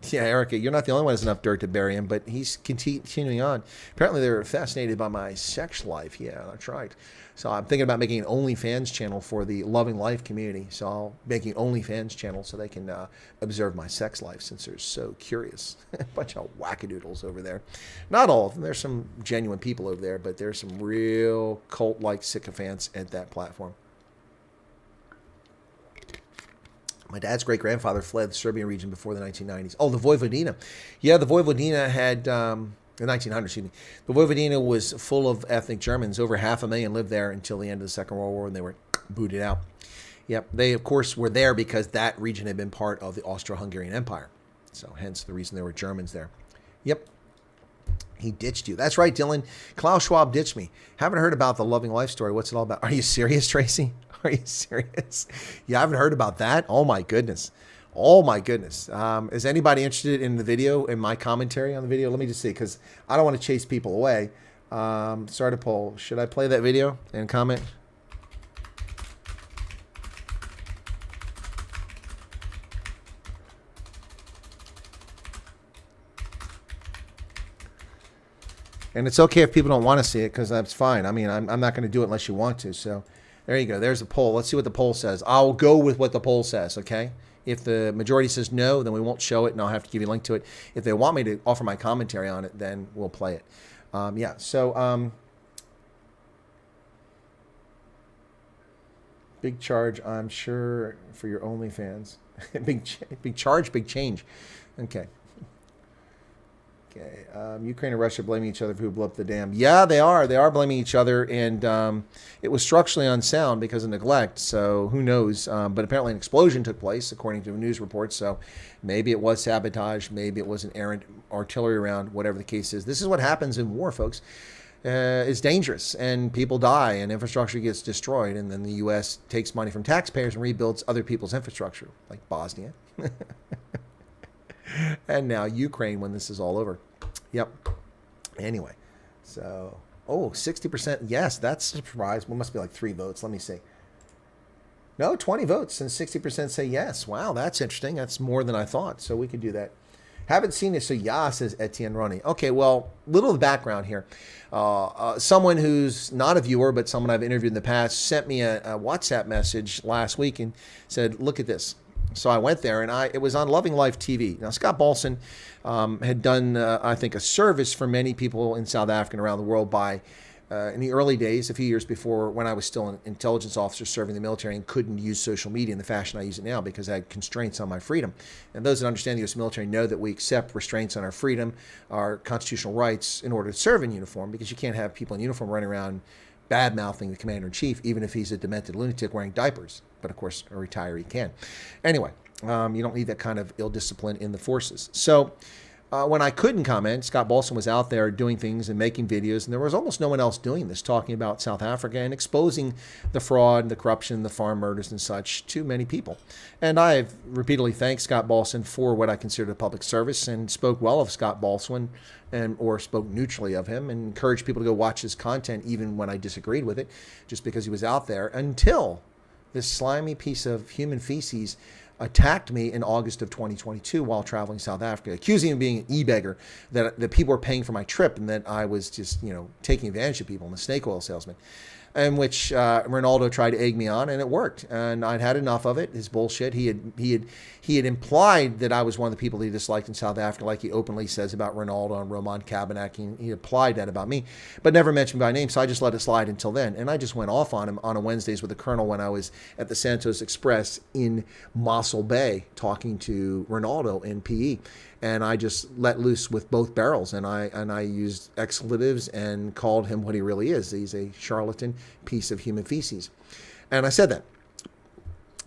Yeah, Erica, you're not the only one who has enough dirt to bury him, but he's continuing on. Apparently, they're fascinated by my sex life. Yeah, that's right. So I'm thinking about making an OnlyFans channel for the Loving Life community. So I'll make an OnlyFans channel so they can observe my sex life since they're so curious. A bunch of wackadoodles over there. Not all of them. There's some genuine people over there, but there's some real cult-like sycophants at that platform. My dad's great-grandfather fled the Serbian region before the 1990s. Oh, the Vojvodina. Yeah, the Vojvodina had The 1900s, excuse me. The Vojvodina was full of ethnic Germans. Over 500,000 lived there until the end of the Second World War, and they were booted out. Yep, they, of course, were there because that region had been part of the Austro-Hungarian Empire. So hence the reason there were Germans there. Yep. He ditched you. That's right, Dylan. Klaus Schwab ditched me. Haven't heard about the Loving Life story. What's it all about? Are you serious, Tracy? Are you serious? You haven't heard about that? Oh, my goodness. Oh, my goodness. Is anybody interested in the video, in my commentary on the video? Let me just see, because I don't want to chase people away. Start a poll. Should I play that video and comment? And it's okay if people don't want to see it, because that's fine. I mean, I'm not going to do it unless you want to. So there you go. There's a poll. Let's see what the poll says. I'll go with what the poll says, okay? If the majority says no, then we won't show it, and I'll have to give you a link to it. If they want me to offer my commentary on it, then we'll play it. Yeah, so big charge, I'm sure, for your OnlyFans. big charge, big change. Okay. Okay, Ukraine and Russia blaming each other for who blew up the dam. Yeah, they are. They are blaming each other, and it was structurally unsound because of neglect, so who knows. But apparently an explosion took place, according to news reports, so maybe it was sabotage, maybe it was an errant artillery round, whatever the case is. This is what happens in war, folks. It's dangerous, and people die, and infrastructure gets destroyed, and then the U.S. takes money from taxpayers and rebuilds other people's infrastructure, like Bosnia. And now Ukraine when this is all over. Yep. Anyway, so, 60%. Yes, that's a surprise. Well, must be like 3 votes. Let me see. No, 20 votes and 60% say yes. Wow, that's interesting. That's more than I thought. So we could do that. Haven't seen it, so yeah, says Etienne Ronnie. Okay, well, little of the background here. Someone who's not a viewer, but someone I've interviewed in the past, sent me a WhatsApp message last week and said, look at this. So I went there, and it was on Loving Life TV. Now, Scott Balson had done, I think, a service for many people in South Africa and around the world by, in the early days, a few years before, when I was still an intelligence officer serving the military and couldn't use social media in the fashion I use it now because I had constraints on my freedom. And those that understand the U.S. military know that we accept restraints on our freedom, our constitutional rights, in order to serve in uniform, because you can't have people in uniform running around bad-mouthing the commander-in-chief, even if he's a demented lunatic wearing diapers. But, of course, a retiree can. Anyway, you don't need that kind of ill discipline in the forces. So when I couldn't comment, Scott Balson was out there doing things and making videos, and there was almost no one else doing this, talking about South Africa and exposing the fraud, the corruption, the farm murders and such to many people. And I've repeatedly thanked Scott Balson for what I considered a public service, and spoke well of Scott Balson, or spoke neutrally of him, and encouraged people to go watch his content even when I disagreed with it, just because he was out there, until this slimy piece of human feces attacked me in August of 2022 while traveling South Africa, accusing me of being an e-beggar, that people were paying for my trip, and that I was just, taking advantage of people. I'm a snake oil salesman. In which Ronaldo tried to egg me on, and it worked. And I'd had enough of it, his bullshit. He had implied that I was one of the people that he disliked in South Africa, like he openly says about Ronaldo and Roman Kabanak. He applied that about me, but never mentioned by name, so I just let it slide until then. And I just went off on him on a Wednesdays with the Colonel when I was at the Santos Express in Mossel Bay talking to Ronaldo in PE. And I just let loose with both barrels, and I used expletives and called him what he really is. He's a charlatan piece of human feces. And I said that.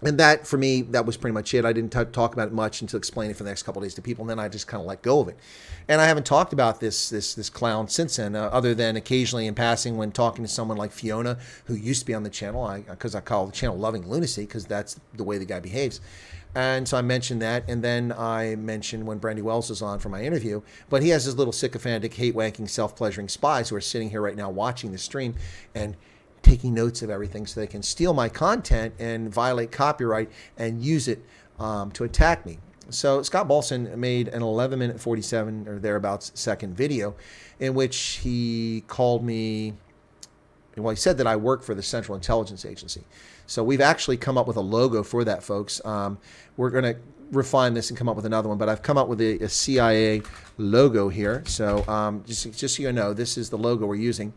And that, for me, that was pretty much it. I didn't talk about it much until explaining it for the next couple of days to people, and then I just kind of let go of it. And I haven't talked about this clown since then, other than occasionally in passing when talking to someone like Fiona, who used to be on the channel, because I call the channel Loving Lunacy, because that's the way the guy behaves. And so I mentioned that, and then I mentioned when Brandy Wells was on for my interview, but he has his little sycophantic, hate-wanking, self-pleasuring spies who are sitting here right now watching the stream and taking notes of everything so they can steal my content and violate copyright and use it to attack me. So Scott Balson made an 11-minute 47 or thereabouts second video in which he called me, well, he said that I work for the Central Intelligence Agency. So we've actually come up with a logo for that, folks. We're going to refine this and come up with another one, but I've come up with a CIA logo here. So just so you know, this is the logo we're using.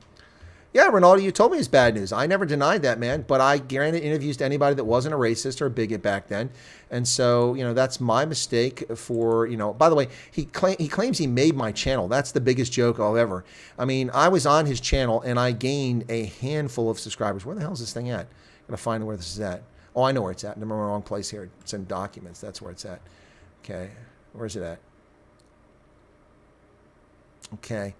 Yeah, Ronaldo, you told me it's bad news. I never denied that, man. But I granted interviews to anybody that wasn't a racist or a bigot back then. And so, that's my mistake for, by the way, he claims he made my channel. That's the biggest joke I'll ever. I mean, I was on his channel and I gained a handful of subscribers. Where the hell is this thing at? Gotta find where this is at. Oh, I know where it's at. I'm in the wrong place here. It's in documents. That's where it's at. Okay. Where's it at? Okay.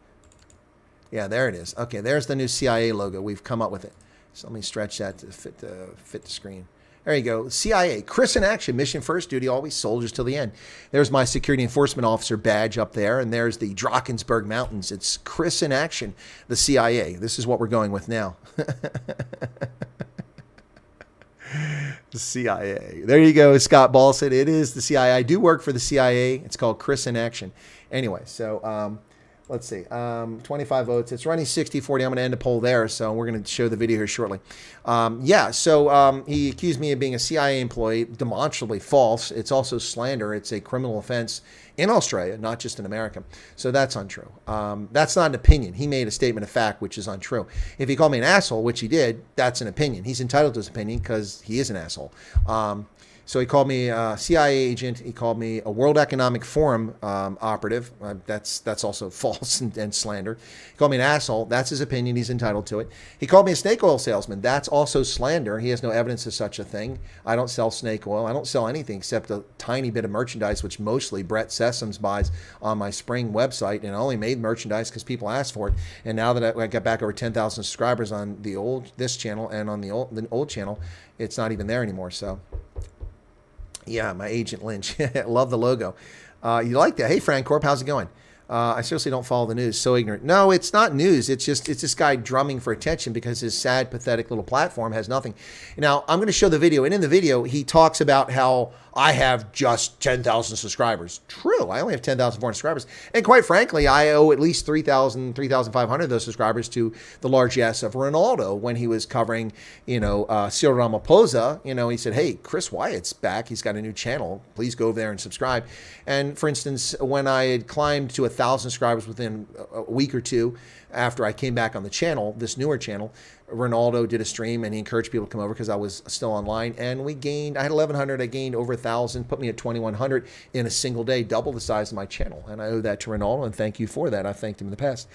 Yeah, there it is. Okay, there's the new CIA logo. We've come up with it. So let me stretch that to fit the screen. There you go. CIA, Chris in action, mission first, duty always, soldiers till the end. There's my security enforcement officer badge up there, and there's the Drakensberg Mountains. It's Chris in action, the CIA. This is what we're going with now. The CIA. There you go, Scott Ball said it is the CIA. I do work for the CIA. It's called Chris in action. Anyway, so let's see, 25 votes. It's running 60-40. I'm going to end the poll there, so we're going to show the video here shortly. So he accused me of being a CIA employee, demonstrably false. It's also slander. It's a criminal offense in Australia, not just in America. So that's untrue. That's not an opinion. He made a statement of fact, which is untrue. If he called me an asshole, which he did, that's an opinion. He's entitled to his opinion because he is an asshole. So he called me a CIA agent. He called me a World Economic Forum operative. That's also false and slander. He called me an asshole. That's his opinion. He's entitled to it. He called me a snake oil salesman. That's also slander. He has no evidence of such a thing. I don't sell snake oil. I don't sell anything except a tiny bit of merchandise, which mostly Brett Sessoms buys on my Spring website. And I only made merchandise because people asked for it. And now that I got back over 10,000 subscribers on this channel and on the old channel, it's not even there anymore. So. Yeah, my agent Lynch. Love the logo. You like that? Hey, Frank Corp, how's it going? I seriously don't follow the news. So ignorant. No, it's not news. It's this guy drumming for attention because his sad, pathetic little platform has nothing. Now, I'm going to show the video. And in the video, he talks about how I have just 10,000 subscribers. True. I only have 10,400 subscribers. And quite frankly, I owe at least 3,000, 3,500 of those subscribers to the largesse of Ronaldo when he was covering, Cyril Ramaphosa. He said, hey, Chris Wyatt's back. He's got a new channel. Please go over there and subscribe. And for instance, when I had climbed to 1,000 subscribers within a week or two after I came back on the channel, this newer channel, Ronaldo did a stream and he encouraged people to come over because I was still online. And I had 1,100. I gained over 1,000, put me at 2,100 in a single day, double the size of my channel. And I owe that to Ronaldo, and thank you for that. I thanked him in the past.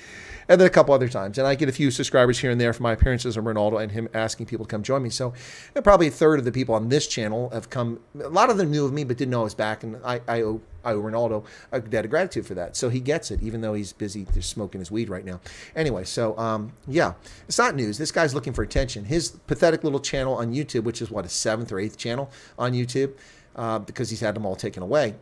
And then a couple other times. And I get a few subscribers here and there for my appearances of Ronaldo and him asking people to come join me. So probably a third of the people on this channel have come. A lot of them knew of me but didn't know I was back. And I owe Ronaldo a debt of gratitude for that. So he gets it, even though he's busy just smoking his weed right now. Anyway, so yeah, it's not news. This guy's looking for attention. His pathetic little channel on YouTube, which is what, his 7th or 8th channel on YouTube, because he's had them all taken away.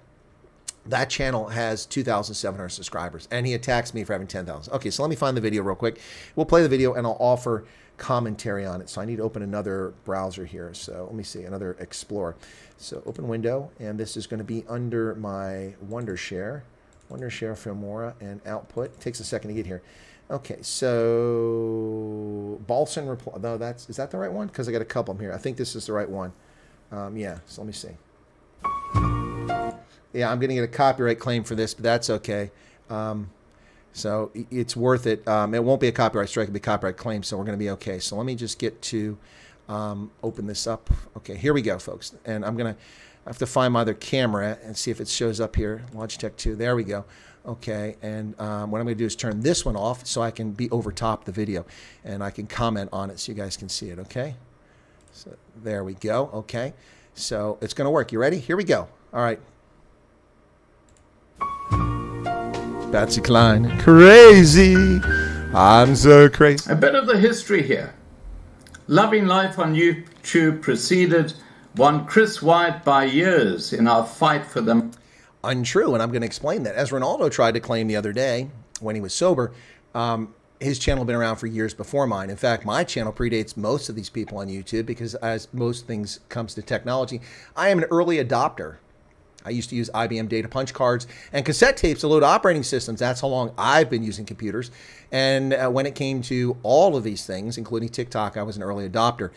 That channel has 2,700 subscribers, and he attacks me for having 10,000. Okay, so let me find the video real quick. We'll play the video, and I'll offer commentary on it. So I need to open another browser here. So let me see, another Explorer. So open window, and this is going to be under my Wondershare Filmora and output. It takes a second to get here. Okay, so Balson reply. No, is that the right one? Because I got a couple of them here. I think this is the right one. Yeah. So let me see. Yeah, I'm going to get a copyright claim for this, but that's okay. So it's worth it. It won't be a copyright strike; it'll be a copyright claim. So we're going to be okay. So let me just get to open this up. Okay, here we go, folks. And I have to find my other camera and see if it shows up here. Logitech 2. There we go. Okay, and what I'm going to do is turn this one off so I can be over top the video and I can comment on it so you guys can see it. Okay, so there we go. Okay, so it's going to work. You ready? Here we go. All right. Patsy Cline. Crazy. I'm so crazy. A bit of the history here. Loving life on YouTube preceded one Chris Wyatt by years in our fight for them. Untrue, and I'm going to explain that. As Ronaldo tried to claim the other day when he was sober, his channel had been around for years before mine. In fact, my channel predates most of these people on YouTube because as most things comes to technology, I am an early adopter. I used to use IBM data punch cards and cassette tapes to load operating systems. That's how long I've been using computers. And when it came to all of these things, including TickTock, I was an early adopter.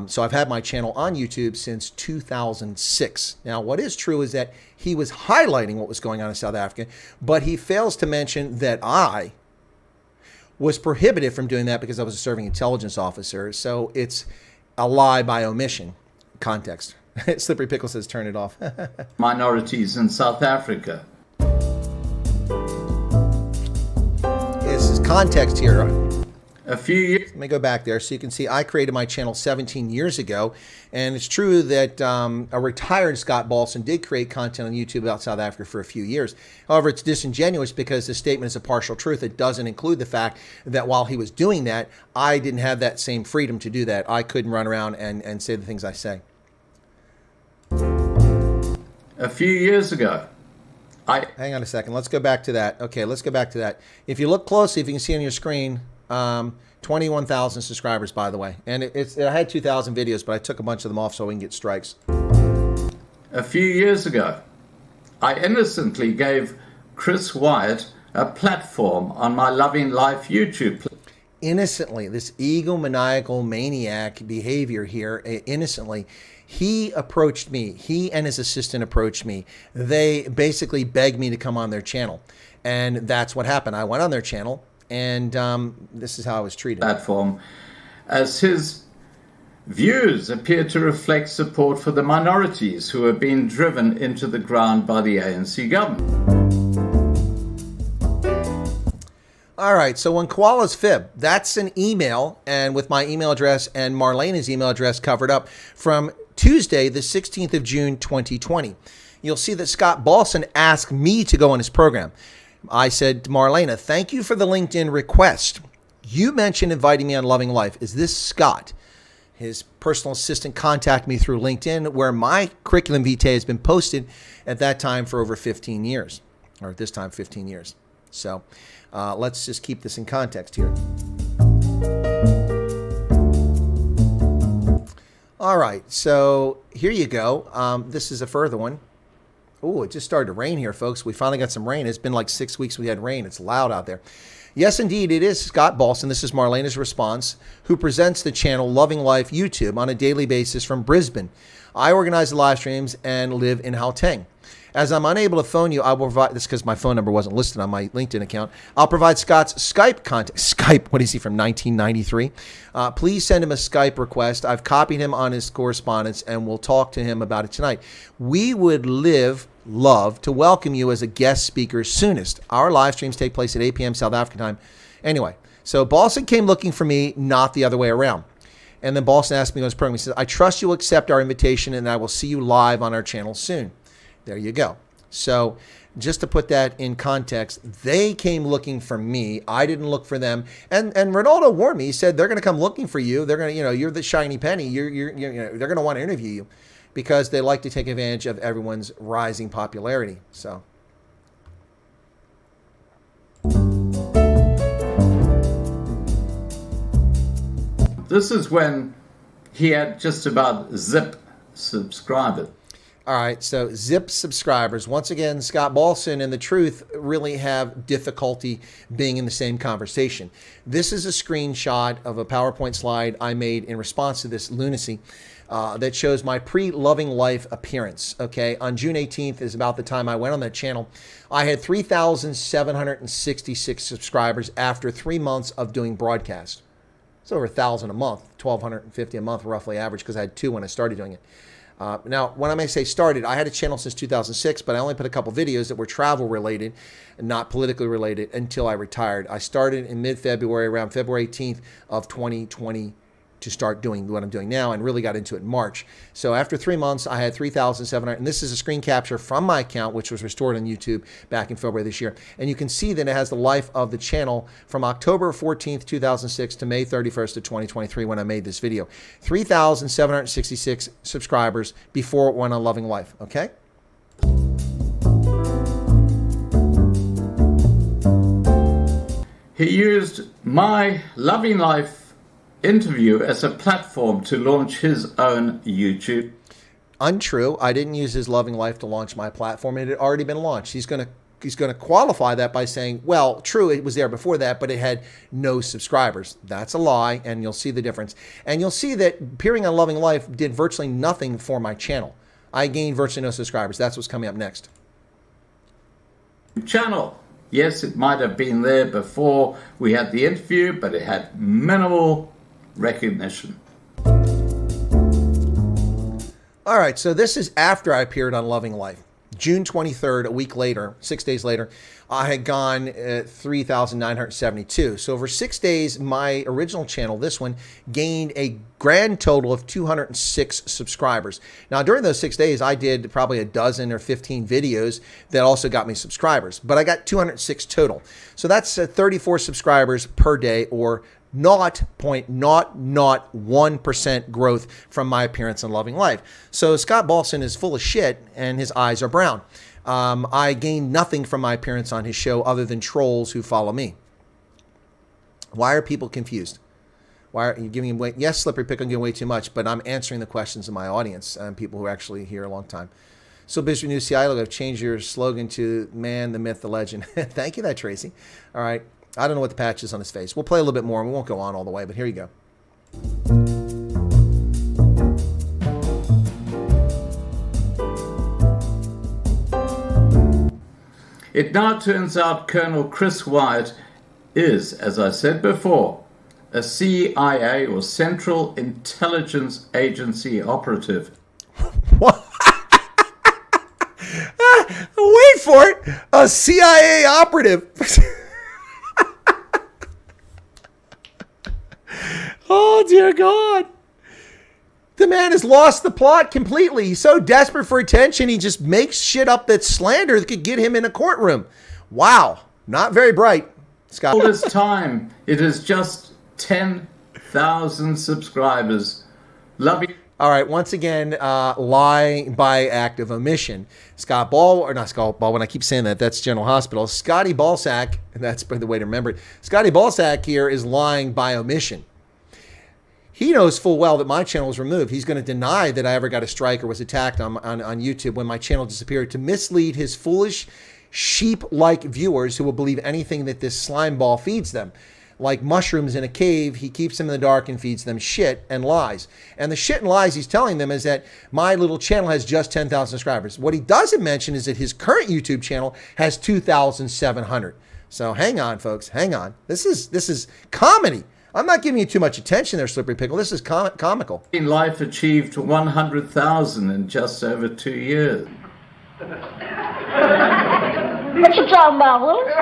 So I've had my channel on YouTube since 2006. Now, what is true is that he was highlighting what was going on in South Africa, but he fails to mention that I was prohibited from doing that because I was a serving intelligence officer. So it's a lie by omission. Context. Slippery Pickle says turn it off. minorities in South Africa. This is context here. A few years Let me go back there so you can see I created my channel 17 years ago. And it's true that a retired Scott Balson did create content on YouTube about South Africa for a few years. However, it's disingenuous because the statement is a partial truth. It doesn't include the fact that while he was doing that, I didn't have that same freedom to do that. I couldn't run around and say the things I say. a few years ago, Hang on a second. Let's go back to that. Okay, let's go back to that. If you look closely, if you can see on your screen, 21,000 subscribers, by the way. And I had 2,000 videos, but I took a bunch of them off so we can get strikes. a few years ago, I innocently gave Chris Wyatt a platform on my Loving Life YouTube. Innocently, this egomaniacal maniac behavior here, innocently, he approached me. He and his assistant approached me. They basically begged me to come on their channel. And that's what happened. I went on their channel, and this is how I was treated. Platform, as his views appear to reflect support for the minorities who are being driven into the ground by the ANC government. All right, so when koalas fib, that's an email, and with my email address and Marlena's email address covered up from Tuesday, the 16th of June, 2020. You'll see that Scott Balson asked me to go on his program. I said to Marlena, thank you for the LinkedIn request. You mentioned inviting me on Loving Life. Is this Scott? His personal assistant contacted me through LinkedIn, where my curriculum vitae has been posted at that time for over 15 years, or at this time, 15 years. So let's just keep this in context here. All right, so here you go. This is a further one. Oh, it just started to rain here, folks. We finally got some rain. It's been like 6 weeks we had rain. It's loud out there. Yes, indeed, it is Scott Balson. This is Marlena's response, who presents the channel Loving Life YouTube on a daily basis from Brisbane. I organize the live streams and live in Gautier. As I'm unable to phone you, I will provide this because my phone number wasn't listed on my LinkedIn account. I'll provide Scott's Skype contact. Skype, what is he from 1993? Please send him a Skype request. I've copied him on his correspondence and we'll talk to him about it tonight. We would love to welcome you as a guest speaker soonest. Our live streams take place at 8 p.m. South African time. Anyway, so Balson came looking for me, not the other way around. And then Balson asked me on his program, he says, I trust you will accept our invitation and I will see you live on our channel soon. There you go. So just to put that in context, they came looking for me. I didn't look for them. And Ronaldo warned me. He said, they're going to come looking for you. They're going to, you're the shiny penny. They're going to want to interview you because they like to take advantage of everyone's rising popularity. So. This is when he had just about zip subscribers. All right, so Zip subscribers. Once again, Scott Balson and The Truth really have difficulty being in the same conversation. This is a screenshot of a PowerPoint slide I made in response to this lunacy that shows my pre-Loving Life appearance. Okay, on June 18th is about the time I went on that channel. I had 3,766 subscribers after 3 months of doing broadcast. It's over 1,000 a month, 1,250 a month roughly average because I had 2 when I started doing it. Now, when I may say started, I had a channel since 2006, but I only put a couple videos that were travel related and not politically related until I retired. I started in mid-February, around February 18th of 2020 to start doing what I'm doing now and really got into it in March. So after 3 months, I had 3,700, and this is a screen capture from my account, which was restored on YouTube back in February this year. And you can see that it has the life of the channel from October 14th, 2006 to May 31st of 2023 when I made this video. 3,766 subscribers before it went on Loving Life, okay? He used my Loving Life interview as a platform to launch his own YouTube. Untrue. I didn't use his Loving Life to launch my platform. It had already been launched. He's going to qualify that by saying, well, true, it was there before that, but it had no subscribers. That's a lie, and you'll see the difference. And you'll see that appearing on Loving Life did virtually nothing for my channel. I gained virtually no subscribers. That's what's coming up next. Channel. Yes, it might have been there before we had the interview, but it had minimal recognition. All right, so this is after I appeared on Loving Life. June 23rd, a week later, 6 days later, I had gone 3,972. So over 6 days, my original channel, this one, gained a grand total of 206 subscribers. Now, during those 6 days, I did probably a dozen or 15 videos that also got me subscribers, but I got 206 total. So that's 34 subscribers per day, or 0.001% growth from my appearance on Loving Life. So Scott Balson is full of shit and his eyes are brown. I gained nothing from my appearance on his show other than trolls who follow me. Why are people confused? Why are you giving away? Yes, Slippery Pick, I'm giving away too much, but I'm answering the questions of my audience and people who are actually here a long time. So Bishop News Seattle, I've changed your slogan to man, the myth, the legend. Thank you, that Tracy. All right. I don't know what the patch is on his face. We'll play a little bit more and we won't go on all the way, but here you go. It now turns out Colonel Chris Wyatt is, as I said before, a CIA or Central Intelligence Agency operative. What? Wait for it. A CIA operative. Oh, dear God. The man has lost the plot completely. He's so desperate for attention, he just makes shit up that's slander that could get him in a courtroom. Wow. Not very bright, Scott. All this time, it is just 10,000 subscribers. Love you. All right, once again, lie by act of omission. Scott Ball, or not Scott Baldwin, I keep saying that, that's General Hospital. Scotty Balsack, and that's the way to remember it. Scotty Balsack here is lying by omission. He knows full well that my channel was removed. He's going to deny that I ever got a strike or was attacked on YouTube when my channel disappeared to mislead his foolish sheep-like viewers who will believe anything that this slime ball feeds them. Like mushrooms in a cave, he keeps them in the dark and feeds them shit and lies. And the shit and lies he's telling them is that my little channel has just 10,000 subscribers. What he doesn't mention is that his current YouTube channel has 2,700. So hang on, folks, hang on. This is comedy. I'm not giving you too much attention there, Slippery Pickle. This is comical. Life achieved 100,000 in just over 2 years. What you talking about, Willis?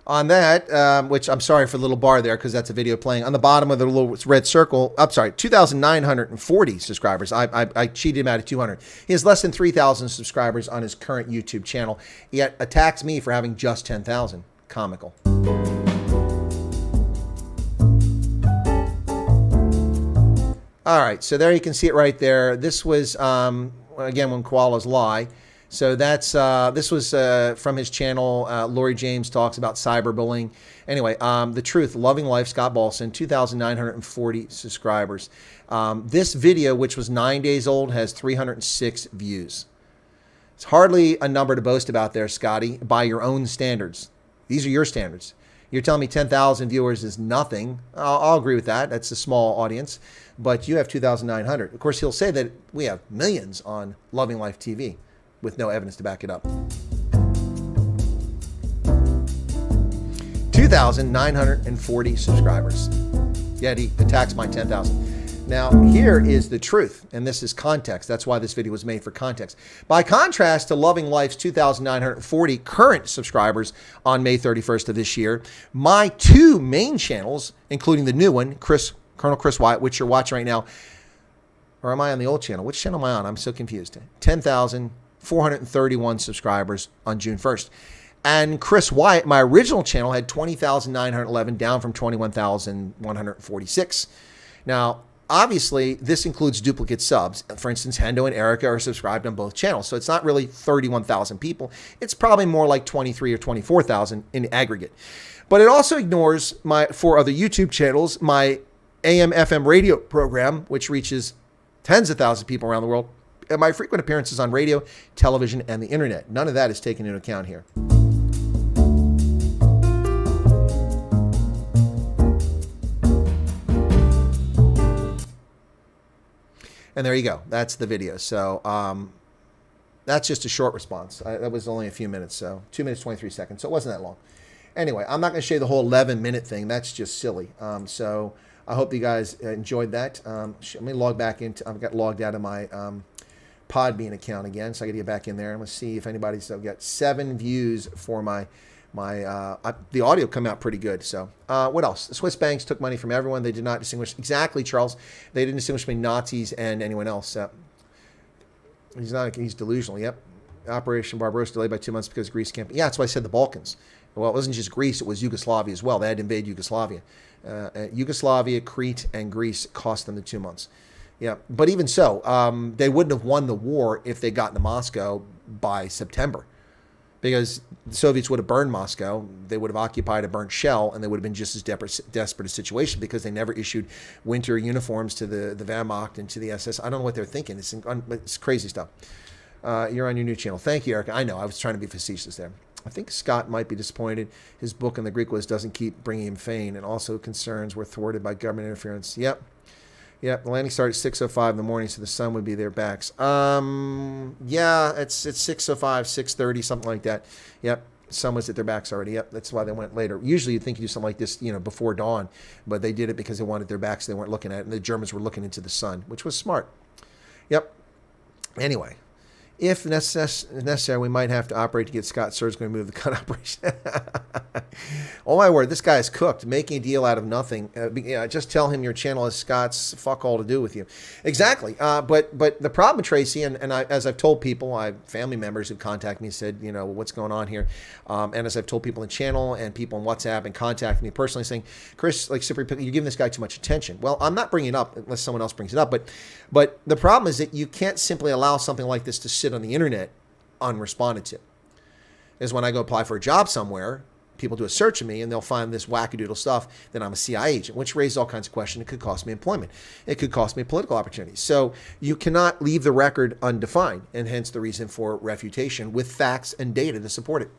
On that, which I'm sorry for the little bar there because that's a video playing. On the bottom of the little red circle, 2,940 subscribers. I cheated him out of 200. He has less than 3,000 subscribers on his current YouTube channel, yet attacks me for having just 10,000. Comical. All right, so there you can see it right there. This was, again, when koalas lie. So that's this was from his channel. Lori James talks about cyberbullying. Anyway, the truth, Loving Life, Scott Balson, 2,940 subscribers. This video, which was 9 days old, has 306 views. It's hardly a number to boast about there, Scotty, by your own standards. These are your standards. You're telling me 10,000 viewers is nothing. I'll agree with that. That's a small audience. But you have 2,900. Of course, he'll say that we have millions on Loving Life TV with no evidence to back it up. 2,940 subscribers. Yet he attacks my 10,000. Now, here is the truth, and this is context. That's why this video was made, for context. By contrast to Loving Life's 2,940 current subscribers on May 31st of this year, my two main channels, including the new one, Colonel Chris Wyatt, which you're watching right now, or am I on the old channel? Which channel am I on? I'm so confused. 10,431 subscribers on June 1st. And Chris Wyatt, my original channel, had 20,911, down from 21,146. Now, obviously, this includes duplicate subs. For instance, Hendo and Erica are subscribed on both channels. So it's not really 31,000 people. It's probably more like 23 or 24,000 in aggregate. But it also ignores my 4 other YouTube channels, my AM/FM radio program, which reaches tens of thousands of people around the world, and my frequent appearances on radio, television, and the internet. None of that is taken into account here. And there you go. That's the video. So That's just a short response. That was only a few minutes, so 2 minutes, 23 seconds. So it wasn't that long. Anyway, I'm not going to show you the whole 11-minute thing. That's just silly. So I hope you guys enjoyed that. Let me log back into, I've got logged out of my Podbean account again, so I got to get back in there. I'm going to see if anybody's got 7 views for the audio come out pretty good. So what else? The Swiss banks took money from everyone. They did not distinguish. Exactly, Charles. They didn't distinguish between Nazis and anyone else. He's delusional. Yep. Operation Barbarossa delayed by 2 months because Greece can't. Yeah, that's why I said the Balkans. Well, it wasn't just Greece. It was Yugoslavia as well. They had to invade Yugoslavia. Yugoslavia, Crete, and Greece cost them the 2 months. Yeah, but even so, they wouldn't have won the war if they got to Moscow by September, because the Soviets would have burned Moscow. They would have occupied a burnt shell, and they would have been just as desperate a situation because they never issued winter uniforms to the Wehrmacht and to the SS. I don't know what they're thinking. It's crazy stuff. You're on your new channel. Thank you, Erica. I know. I was trying to be facetious there. I think Scott might be disappointed. His book in the Greek was doesn't keep bringing him fame, and also concerns were thwarted by government interference. Yep. Yep, the landing started at 6:05 in the morning, so the sun would be their backs. Yeah, it's 6:05, 6:30, something like that. Yep, the sun was at their backs already. Yep, that's why they went later. Usually you'd think you do something like this, before dawn, but they did it because they wanted their backs. They weren't looking at it, and the Germans were looking into the sun, which was smart. Yep. Anyway, if necessary, we might have to operate to get Scott Sir's going to move the gun operation. Oh my word, this guy is cooked, making a deal out of nothing. Just tell him your channel has Scott's fuck all to do with you. Exactly. But the problem, Tracy, and as I've told people, I have family members who contact me and said, what's going on here? And as I've told people in the channel and people on WhatsApp and contact me personally saying, Chris, you're giving this guy too much attention. Well, I'm not bringing it up unless someone else brings it up. But the problem is that you can't simply allow something like this to sit on the internet unresponded to. Is when I go apply for a job somewhere, people do a search of me and they'll find this wackadoodle stuff that I'm a CIA agent, which raises all kinds of questions. It could cost me employment. It could cost me political opportunities. So you cannot leave the record undefined, and hence the reason for refutation with facts and data to support it.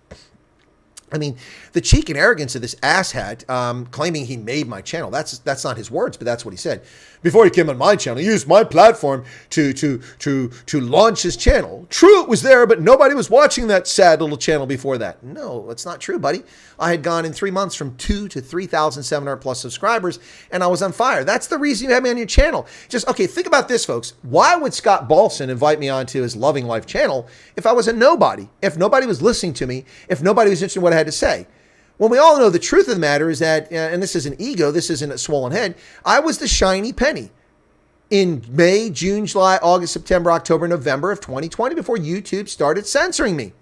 I mean, the cheek and arrogance of this asshat claiming he made my channel. That's not his words, but that's what he said. Before he came on my channel, he used my platform to launch his channel. True, it was there, but nobody was watching that sad little channel before that. No, that's not true, buddy. I had gone in 3 months from 2 to 3,700 plus subscribers, and I was on fire. That's the reason you have me on your channel. Okay, think about this, folks. Why would Scott Balson invite me onto his Loving Life channel if I was a nobody, if nobody was listening to me, if nobody was interested in what I had to say? Well, we all know the truth of the matter is that, and this isn't ego, this isn't a swollen head, I was the shiny penny in May, June, July, August, September, October, November of 2020 before YouTube started censoring me.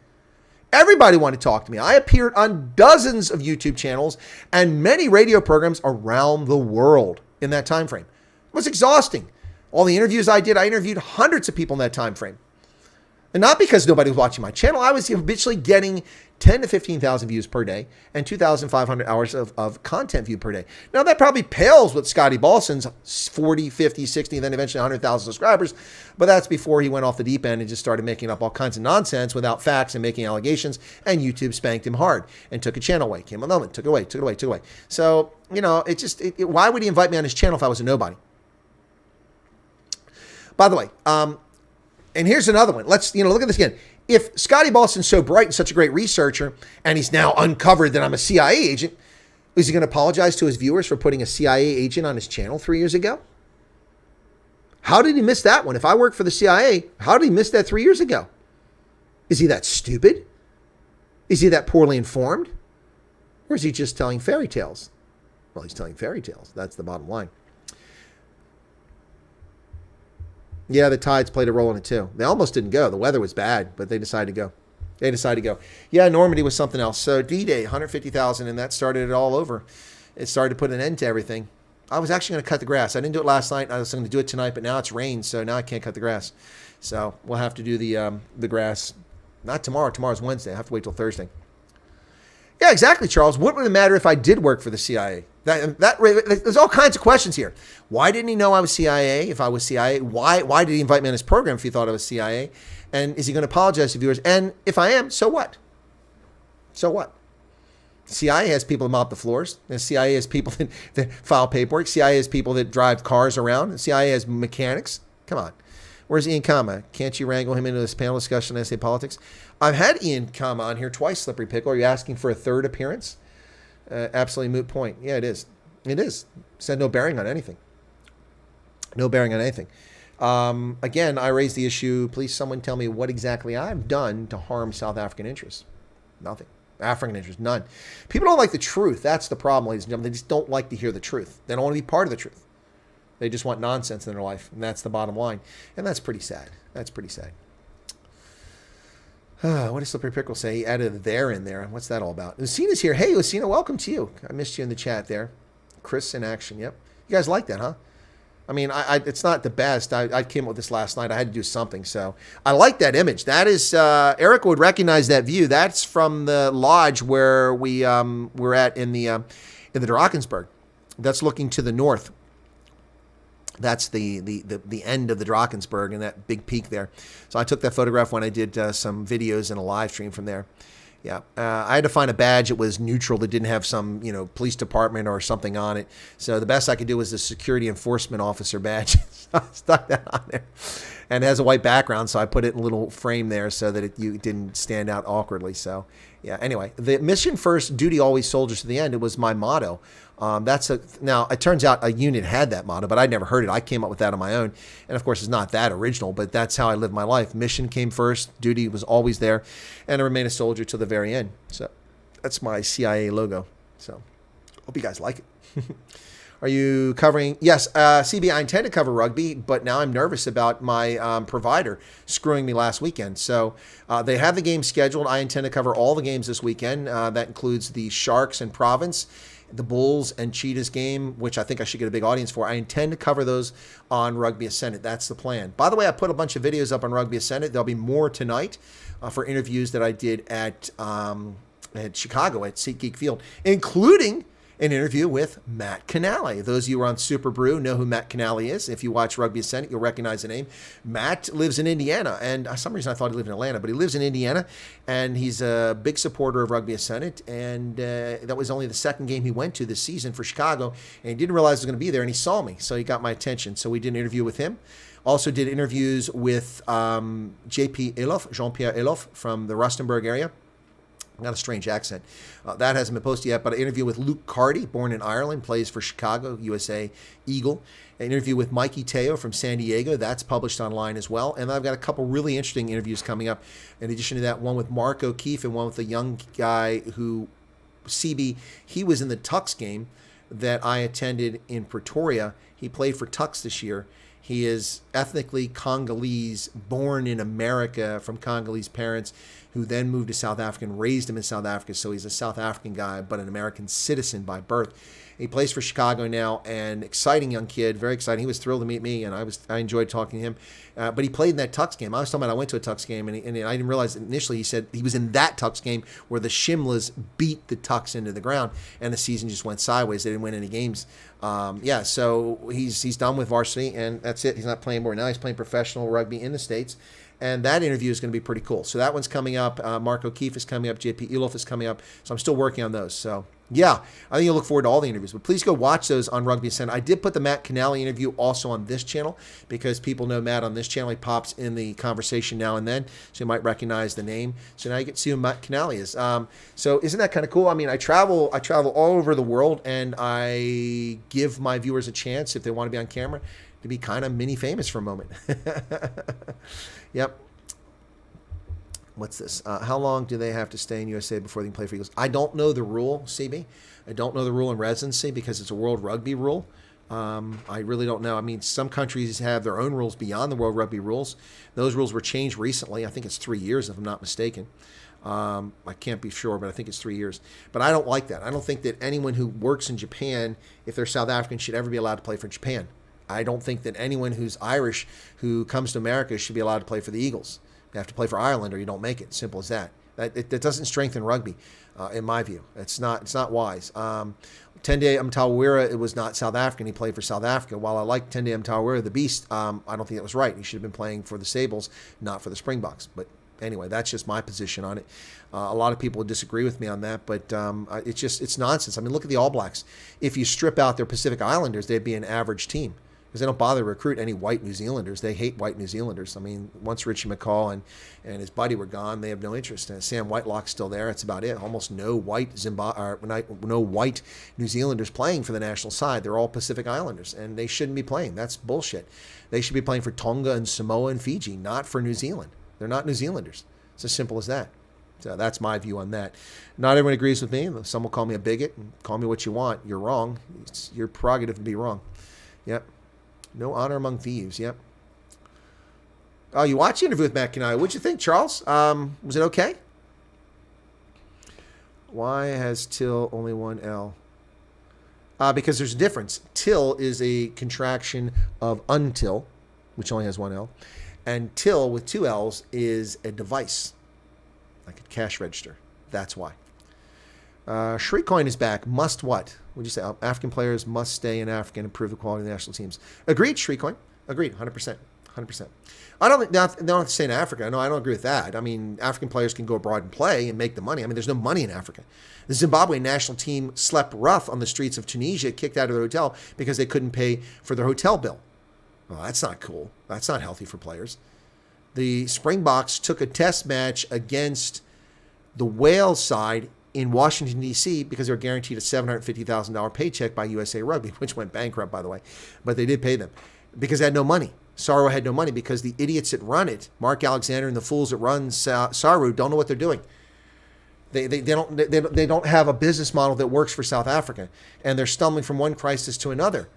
Everybody wanted to talk to me. I appeared on dozens of YouTube channels and many radio programs around the world in that time frame. It was exhausting. All the interviews I did, I interviewed hundreds of people in that time frame. And not because nobody was watching my channel. I was habitually getting 10 to 15,000 views per day and 2,500 hours of content view per day. Now, that probably pales with Scotty Balson's 40, 50, 60, and then eventually 100,000 subscribers. But that's before he went off the deep end and just started making up all kinds of nonsense without facts and making allegations. And YouTube spanked him hard and took a channel away. Came on, took it away. So, why would he invite me on his channel if I was a nobody? By the way, and here's another one. Let's, look at this again. If Scotty Balson's so bright and such a great researcher, and he's now uncovered that I'm a CIA agent, is he going to apologize to his viewers for putting a CIA agent on his channel 3 years ago? How did he miss that one? If I worked for the CIA, how did he miss that 3 years ago? Is he that stupid? Is he that poorly informed? Or is he just telling fairy tales? Well, he's telling fairy tales. That's the bottom line. Yeah, the tides played a role in it too. They almost didn't go. The weather was bad, but they decided to go. Yeah, Normandy was something else. So D-Day, 150,000, and that started it all over. It started to put an end to everything. I was actually going to cut the grass. I didn't do it last night. I was going to do it tonight, but now it's rained, so now I can't cut the grass. So we'll have to do the grass. Not tomorrow. Tomorrow's Wednesday. I have to wait till Thursday. Yeah, exactly, Charles. What would it matter if I did work for the CIA? There's all kinds of questions here. Why didn't he know I was CIA? If I was CIA, why did he invite me on his program if he thought I was CIA? And is he going to apologize to viewers? And if I am, so what? So what? CIA has people that mop the floors. The CIA has people that file paperwork. CIA has people that drive cars around. The CIA has mechanics. Come on. Where's Ian Kama? Can't you wrangle him into this panel discussion on SA politics? I've had Ian Kama on here twice, Slippery Pickle. Are you asking for a third appearance? Absolutely moot point. Yeah, it is. It is. It's had no bearing on anything. No bearing on anything. Again, I raised the issue. Please, someone tell me what exactly I've done to harm South African interests. Nothing. African interests, none. People don't like the truth. That's the problem, ladies and gentlemen. They just don't like to hear the truth. They don't want to be part of the truth. They just want nonsense in their life, and that's the bottom line. And that's pretty sad. That's pretty sad. What does Slippery Pickle say? He added there in there. What's that all about? Lucina's here. Hey, Lucina, welcome to you. I missed you in the chat there. Chris in action. Yep. You guys like that, huh? I mean, it's not the best. I came up with this last night. I had to do something. So I like that image. That is, Erica would recognize that view. That's from the lodge where we're at in the Drakensberg. That's looking to the north. That's the end of the Drakensberg and that big peak there. So I took that photograph when I did some videos and a live stream from there. Yeah, I had to find a badge that was neutral that didn't have some, police department or something on it. So the best I could do was the security enforcement officer badge. So I stuck that on there. And it has a white background, so I put it in a little frame there so that it didn't stand out awkwardly. So, yeah, anyway, the mission first, duty always, soldiers to the end. It was my motto. Now, it turns out a unit had that motto, but I'd never heard it. I came up with that on my own. And, of course, it's not that original, but that's how I lived my life. Mission came first. Duty was always there. And I remain a soldier till the very end. So that's my CIA logo. So hope you guys like it. Are you covering? Yes, CB, I intend to cover rugby, but now I'm nervous about my provider screwing me last weekend. So they have the game scheduled. I intend to cover all the games this weekend. That includes the Sharks and Province, the Bulls and Cheetahs game, which I think I should get a big audience for. I intend to cover those on Rugby Ascendant. That's the plan. By the way, I put a bunch of videos up on Rugby Ascendant. There'll be more tonight for interviews that I did at Chicago at SeatGeek Field, including an interview with Matt Canale. Those of you who are on Super Brew know who Matt Canale is. If you watch Rugby Ascendant, you'll recognize the name. Matt lives in Indiana, and for some reason I thought he lived in Atlanta, but he lives in Indiana, and he's a big supporter of Rugby Ascendant, and that was only the second game he went to this season for Chicago, and he didn't realize I was going to be there, and he saw me, so he got my attention. So we did an interview with him. Also did interviews with Jean-Pierre Elof from the Rustenburg area. Got a strange accent. That hasn't been posted yet, but an interview with Luke Carty, born in Ireland, plays for Chicago, USA Eagle. An interview with Mikey Teo from San Diego. That's published online as well. And I've got a couple really interesting interviews coming up. In addition to that, one with Mark O'Keefe and one with a young guy who, CB, he was in the Tux game that I attended in Pretoria. He played for Tux this year. He is ethnically Congolese, born in America from Congolese parents who then moved to South Africa and raised him in South Africa. So he's a South African guy, but an American citizen by birth. He plays for Chicago now, and exciting young kid, very exciting. He was thrilled to meet me, and I enjoyed talking to him. But he played in that Tux game. I was talking about I went to a Tux game, and I didn't realize initially he said he was in that Tux game where the Shimlas beat the Tux into the ground, and the season just went sideways. They didn't win any games. So he's done with varsity, and that's it. He's not playing more now. He's playing professional rugby in the States. And that interview is going to be pretty cool. So that one's coming up. Mark O'Keefe is coming up. JP Elof is coming up. So I'm still working on those. So, yeah, I think you'll look forward to all the interviews. But please go watch those on Rugby Ascendant. I did put the Matt Canale interview also on this channel because people know Matt on this channel. He pops in the conversation now and then. So you might recognize the name. So now you get to see who Matt Canale is. So isn't that kind of cool? I mean, I travel all over the world, and I give my viewers a chance, if they want to be on camera, to be kind of mini famous for a moment. Yep. What's this? How long do they have to stay in USA before they can play for Eagles? I don't know the rule, CB. I don't know the rule in residency because it's a World Rugby rule. I really don't know. I mean, some countries have their own rules beyond the World Rugby rules. Those rules were changed recently. I think it's 3 years, if I'm not mistaken. I can't be sure, but I think it's 3 years. But I don't like that. I don't think that anyone who works in Japan, if they're South African, should ever be allowed to play for Japan. I don't think that anyone who's Irish who comes to America should be allowed to play for the Eagles. You have to play for Ireland or you don't make it. Simple as that. That doesn't strengthen rugby, in my view. It's not wise. Tende Mtawira, it was not South African. He played for South Africa. While I like Tende Mtawira, the Beast, I don't think that was right. He should have been playing for the Sables, not for the Springboks. But anyway, that's just my position on it. A lot of people would disagree with me on that, but it's nonsense. I mean, look at the All Blacks. If you strip out their Pacific Islanders, they'd be an average team. because they don't bother to recruit any white New Zealanders. They hate white New Zealanders. I mean, once Richie McCaw and his buddy were gone, they have no interest. And Sam Whitelock's still there. That's about it. Almost no white no white New Zealanders playing for the national side. They're all Pacific Islanders, and they shouldn't be playing. That's bullshit. They should be playing for Tonga and Samoa and Fiji, not for New Zealand. They're not New Zealanders. It's as simple as that. So that's my view on that. Not everyone agrees with me. Some will call me a bigot and call me what you want. You're wrong. It's your prerogative to be wrong. Yep. No honor among thieves. Yep. Oh, you watched the interview with Matt Canale. What'd you think, Charles? Was it okay? Why has till only one L? Because there's a difference. Till is a contraction of until, which only has one L. And till with two L's is a device, like a cash register. That's why. Shriecoin is back. Must what? Would you say? African players must stay in Africa and improve the quality of the national teams. Agreed, Shriecoin. Agreed, 100%. 100%. I don't think they don't have to stay in Africa. No, I don't agree with that. I mean, African players can go abroad and play and make the money. I mean, there's no money in Africa. The Zimbabwe national team slept rough on the streets of Tunisia, kicked out of their hotel because they couldn't pay for their hotel bill. Well, that's not cool. That's not healthy for players. The Springboks took a test match against the Wales side in Washington, D.C. because they were guaranteed a $750,000 paycheck by USA Rugby, which went bankrupt, by the way. But they did pay them because they had no money. Saru had no money because the idiots that run it, Mark Alexander and the fools that run Saru, don't know what they're doing. They don't have a business model that works for South Africa, and they're stumbling from one crisis to another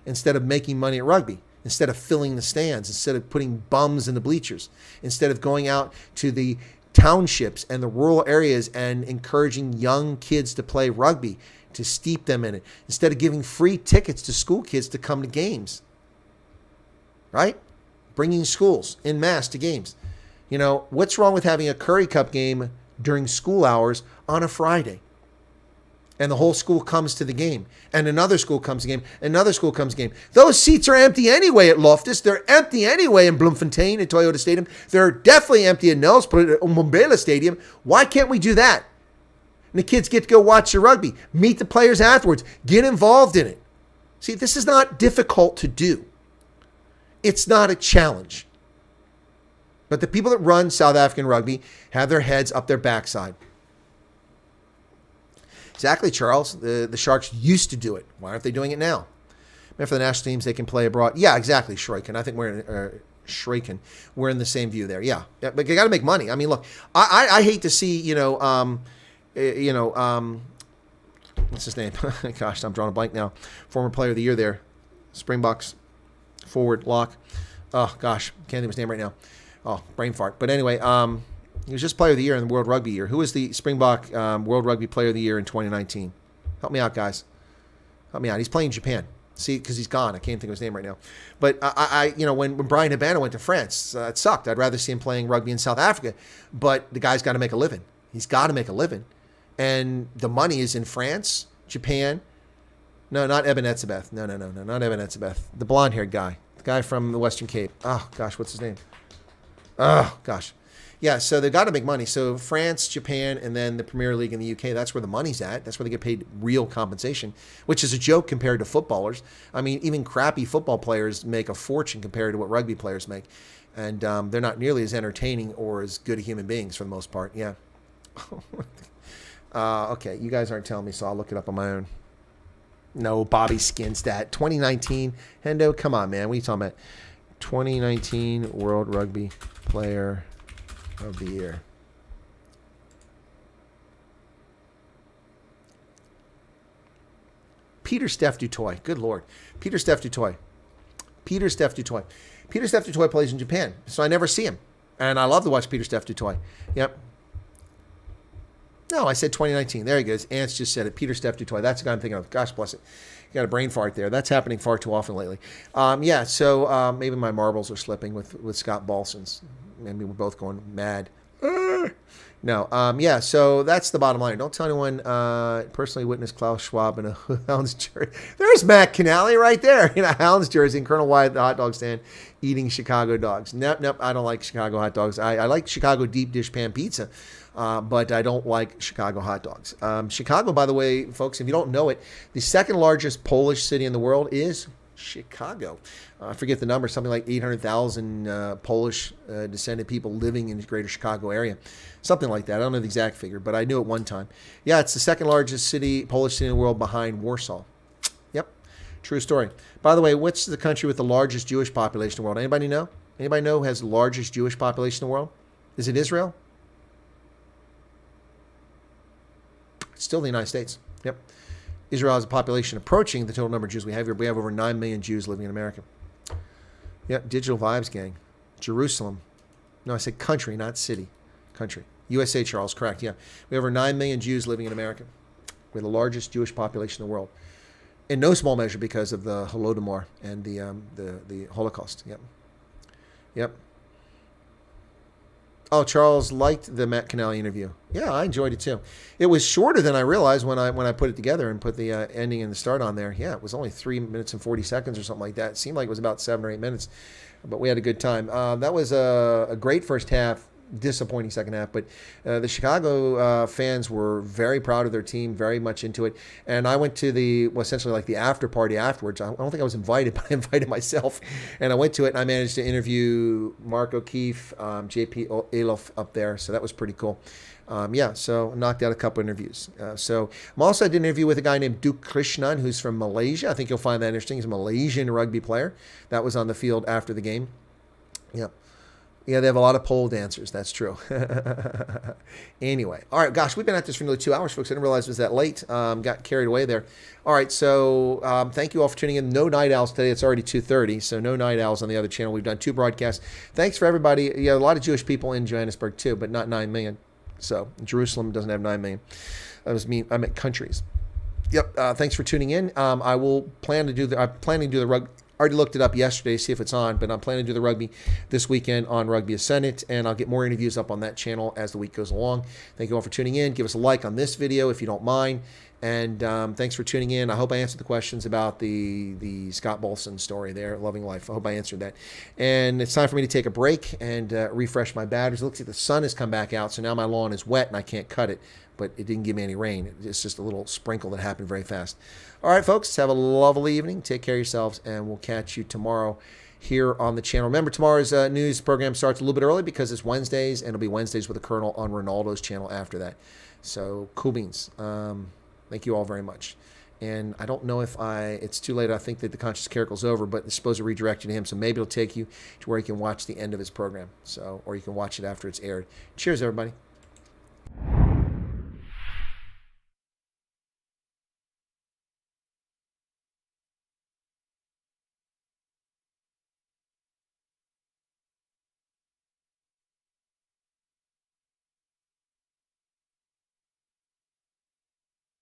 instead of making money at rugby, instead of filling the stands, instead of putting bums in the bleachers, instead of going out to the townships and the rural areas and encouraging young kids to play rugby, to steep them in it, instead of giving free tickets to school kids to come to games. Right? Bringing schools en masse to games. You know, what's wrong with having a Curry Cup game during school hours on a Friday? And the whole school comes to the game. And another school comes to the game. Another school comes to the game. Those seats are empty anyway at Loftus. They're empty anyway in Bloemfontein at Toyota Stadium. They're definitely empty at Nelspruit at Mbombela Stadium. Why can't we do that? And the kids get to go watch the rugby. Meet the players afterwards. Get involved in it. See, this is not difficult to do. It's not a challenge. But the people that run South African rugby have their heads up their backside. Exactly, Charles. The Sharks used to do it. Why aren't they doing it now? Maybe for the national teams, they can play abroad. Yeah, exactly, Shreiken. I think we're in the same view there. Yeah, but you got to make money. I mean, look, I hate to see, what's his name? Gosh, I'm drawing a blank now. Former player of the year there, Springboks. Forward lock. Oh, gosh. Can't think of his name right now. Oh, brain fart. But anyway, he was just player of the year in the World Rugby year. Who was the Springbok World Rugby player of the year in 2019? Help me out, guys. Help me out. He's playing Japan. See, because he's gone. I can't think of his name right now. But when Brian Habana went to France, it sucked. I'd rather see him playing rugby in South Africa. But the guy's got to make a living. He's got to make a living. And the money is in France, Japan. No, not Eben Etzebeth. No, not Eben Etzebeth. The blonde-haired guy. The guy from the Western Cape. Oh, gosh, what's his name? Oh, gosh. Yeah, so they've got to make money. So France, Japan, and then the Premier League in the UK, that's where the money's at. That's where they get paid real compensation, which is a joke compared to footballers. I mean, even crappy football players make a fortune compared to what rugby players make. And they're not nearly as entertaining or as good human beings for the most part. Yeah. Okay, you guys aren't telling me, so I'll look it up on my own. No, Bobby Skinstat. 2019. Hendo, come on, man. What are you talking about? 2019 World Rugby Player of the Year. Pieter-Steph du Toit. Good Lord. Pieter-Steph du Toit. Pieter-Steph du Toit. Pieter-Steph du Toit plays in Japan, so I never see him. And I love to watch Pieter-Steph du Toit. Yep. No, I said 2019. There he goes. Ants just said it. Pieter-Steph du Toit. That's the guy I'm thinking of. Gosh bless it. Got a brain fart there. That's happening far too often lately. So maybe my marbles are slipping with Scott Balson's. Maybe we're both going mad. No. So that's the bottom line. Don't tell anyone personally witnessed Klaus Schwab in a Hounds jersey. There's Matt Canale right there in a Hounds jersey and Colonel Wyatt at the hot dog stand eating Chicago dogs. Nope. I don't like Chicago hot dogs. I like Chicago deep dish pan pizza. But I don't like Chicago hot dogs. Chicago, by the way, folks, if you don't know it, the second largest Polish city in the world is Chicago. I forget the number, something like 800,000 Polish descended people living in the greater Chicago area. Something like that. I don't know the exact figure, but I knew it one time. Yeah, it's the second largest Polish city in the world behind Warsaw. Yep, true story. By the way, what's the country with the largest Jewish population in the world? Anybody know? Anybody know who has the largest Jewish population in the world? Is it Israel? It's still the United States. Yep. Israel has a population approaching the total number of Jews we have here. We have over 9 million Jews living in America. Yep, Digital Vibes Gang. Jerusalem. No, I said country, not city. Country. USA, Charles, correct. Yeah. We have over 9 million Jews living in America. We're the largest Jewish population in the world. In no small measure because of the Holodomor and the Holocaust. Yep. Yep. Oh, Charles liked the Matt Canali interview. Yeah, I enjoyed it too. It was shorter than I realized when I put it together and put the ending and the start on there. Yeah, it was only 3 minutes and 40 seconds or something like that. It seemed like it was about 7 or 8 minutes, but we had a good time. That was a great first half. Disappointing second half, but the Chicago fans were very proud of their team, very much into it. And I went to essentially like the after party afterwards. I don't think I was invited, but I invited myself. And I went to it and I managed to interview Mark O'Keefe, JP Alof up there. So that was pretty cool. So knocked out a couple interviews. So I did an interview with a guy named Duke Krishnan, who's from Malaysia. I think you'll find that interesting. He's a Malaysian rugby player. That was on the field after the game. Yeah. Yeah, they have a lot of pole dancers. That's true. Anyway. All right, gosh, we've been at this for nearly 2 hours, folks. I didn't realize it was that late. Got carried away there. All right, so thank you all for tuning in. No night owls today. It's already 2:30, so no night owls on the other channel. We've done 2 broadcasts. Thanks for everybody. Yeah, a lot of Jewish people in Johannesburg, too, but not 9 million. So Jerusalem doesn't have 9 million. I meant countries. Yep, thanks for tuning in. I'm planning to do the rugby. Already looked it up yesterday to see if it's on, but I'm planning to do the rugby this weekend on Rugby Ascendant, and I'll get more interviews up on that channel as the week goes along. Thank you all for tuning in. Give us a like on this video if you don't mind, and thanks for tuning in. I hope I answered the questions about the Scott Bolson story there, Loving Life. I hope I answered that. And it's time for me to take a break and refresh my batteries. It looks like the sun has come back out, so now my lawn is wet and I can't cut it, but it didn't give me any rain. It's just a little sprinkle that happened very fast. All right, folks, have a lovely evening. Take care of yourselves, and we'll catch you tomorrow here on the channel. Remember, tomorrow's news program starts a little bit early because it's Wednesdays, and it'll be Wednesdays with a Colonel on Ronaldo's channel after that. So, cool beans. Thank you all very much. And I don't know if it's too late. I think that the Conscious Caracle's over, but it's supposed to redirect you to him, so maybe it'll take you to where you can watch the end of his program. So, or you can watch it after it's aired. Cheers, everybody.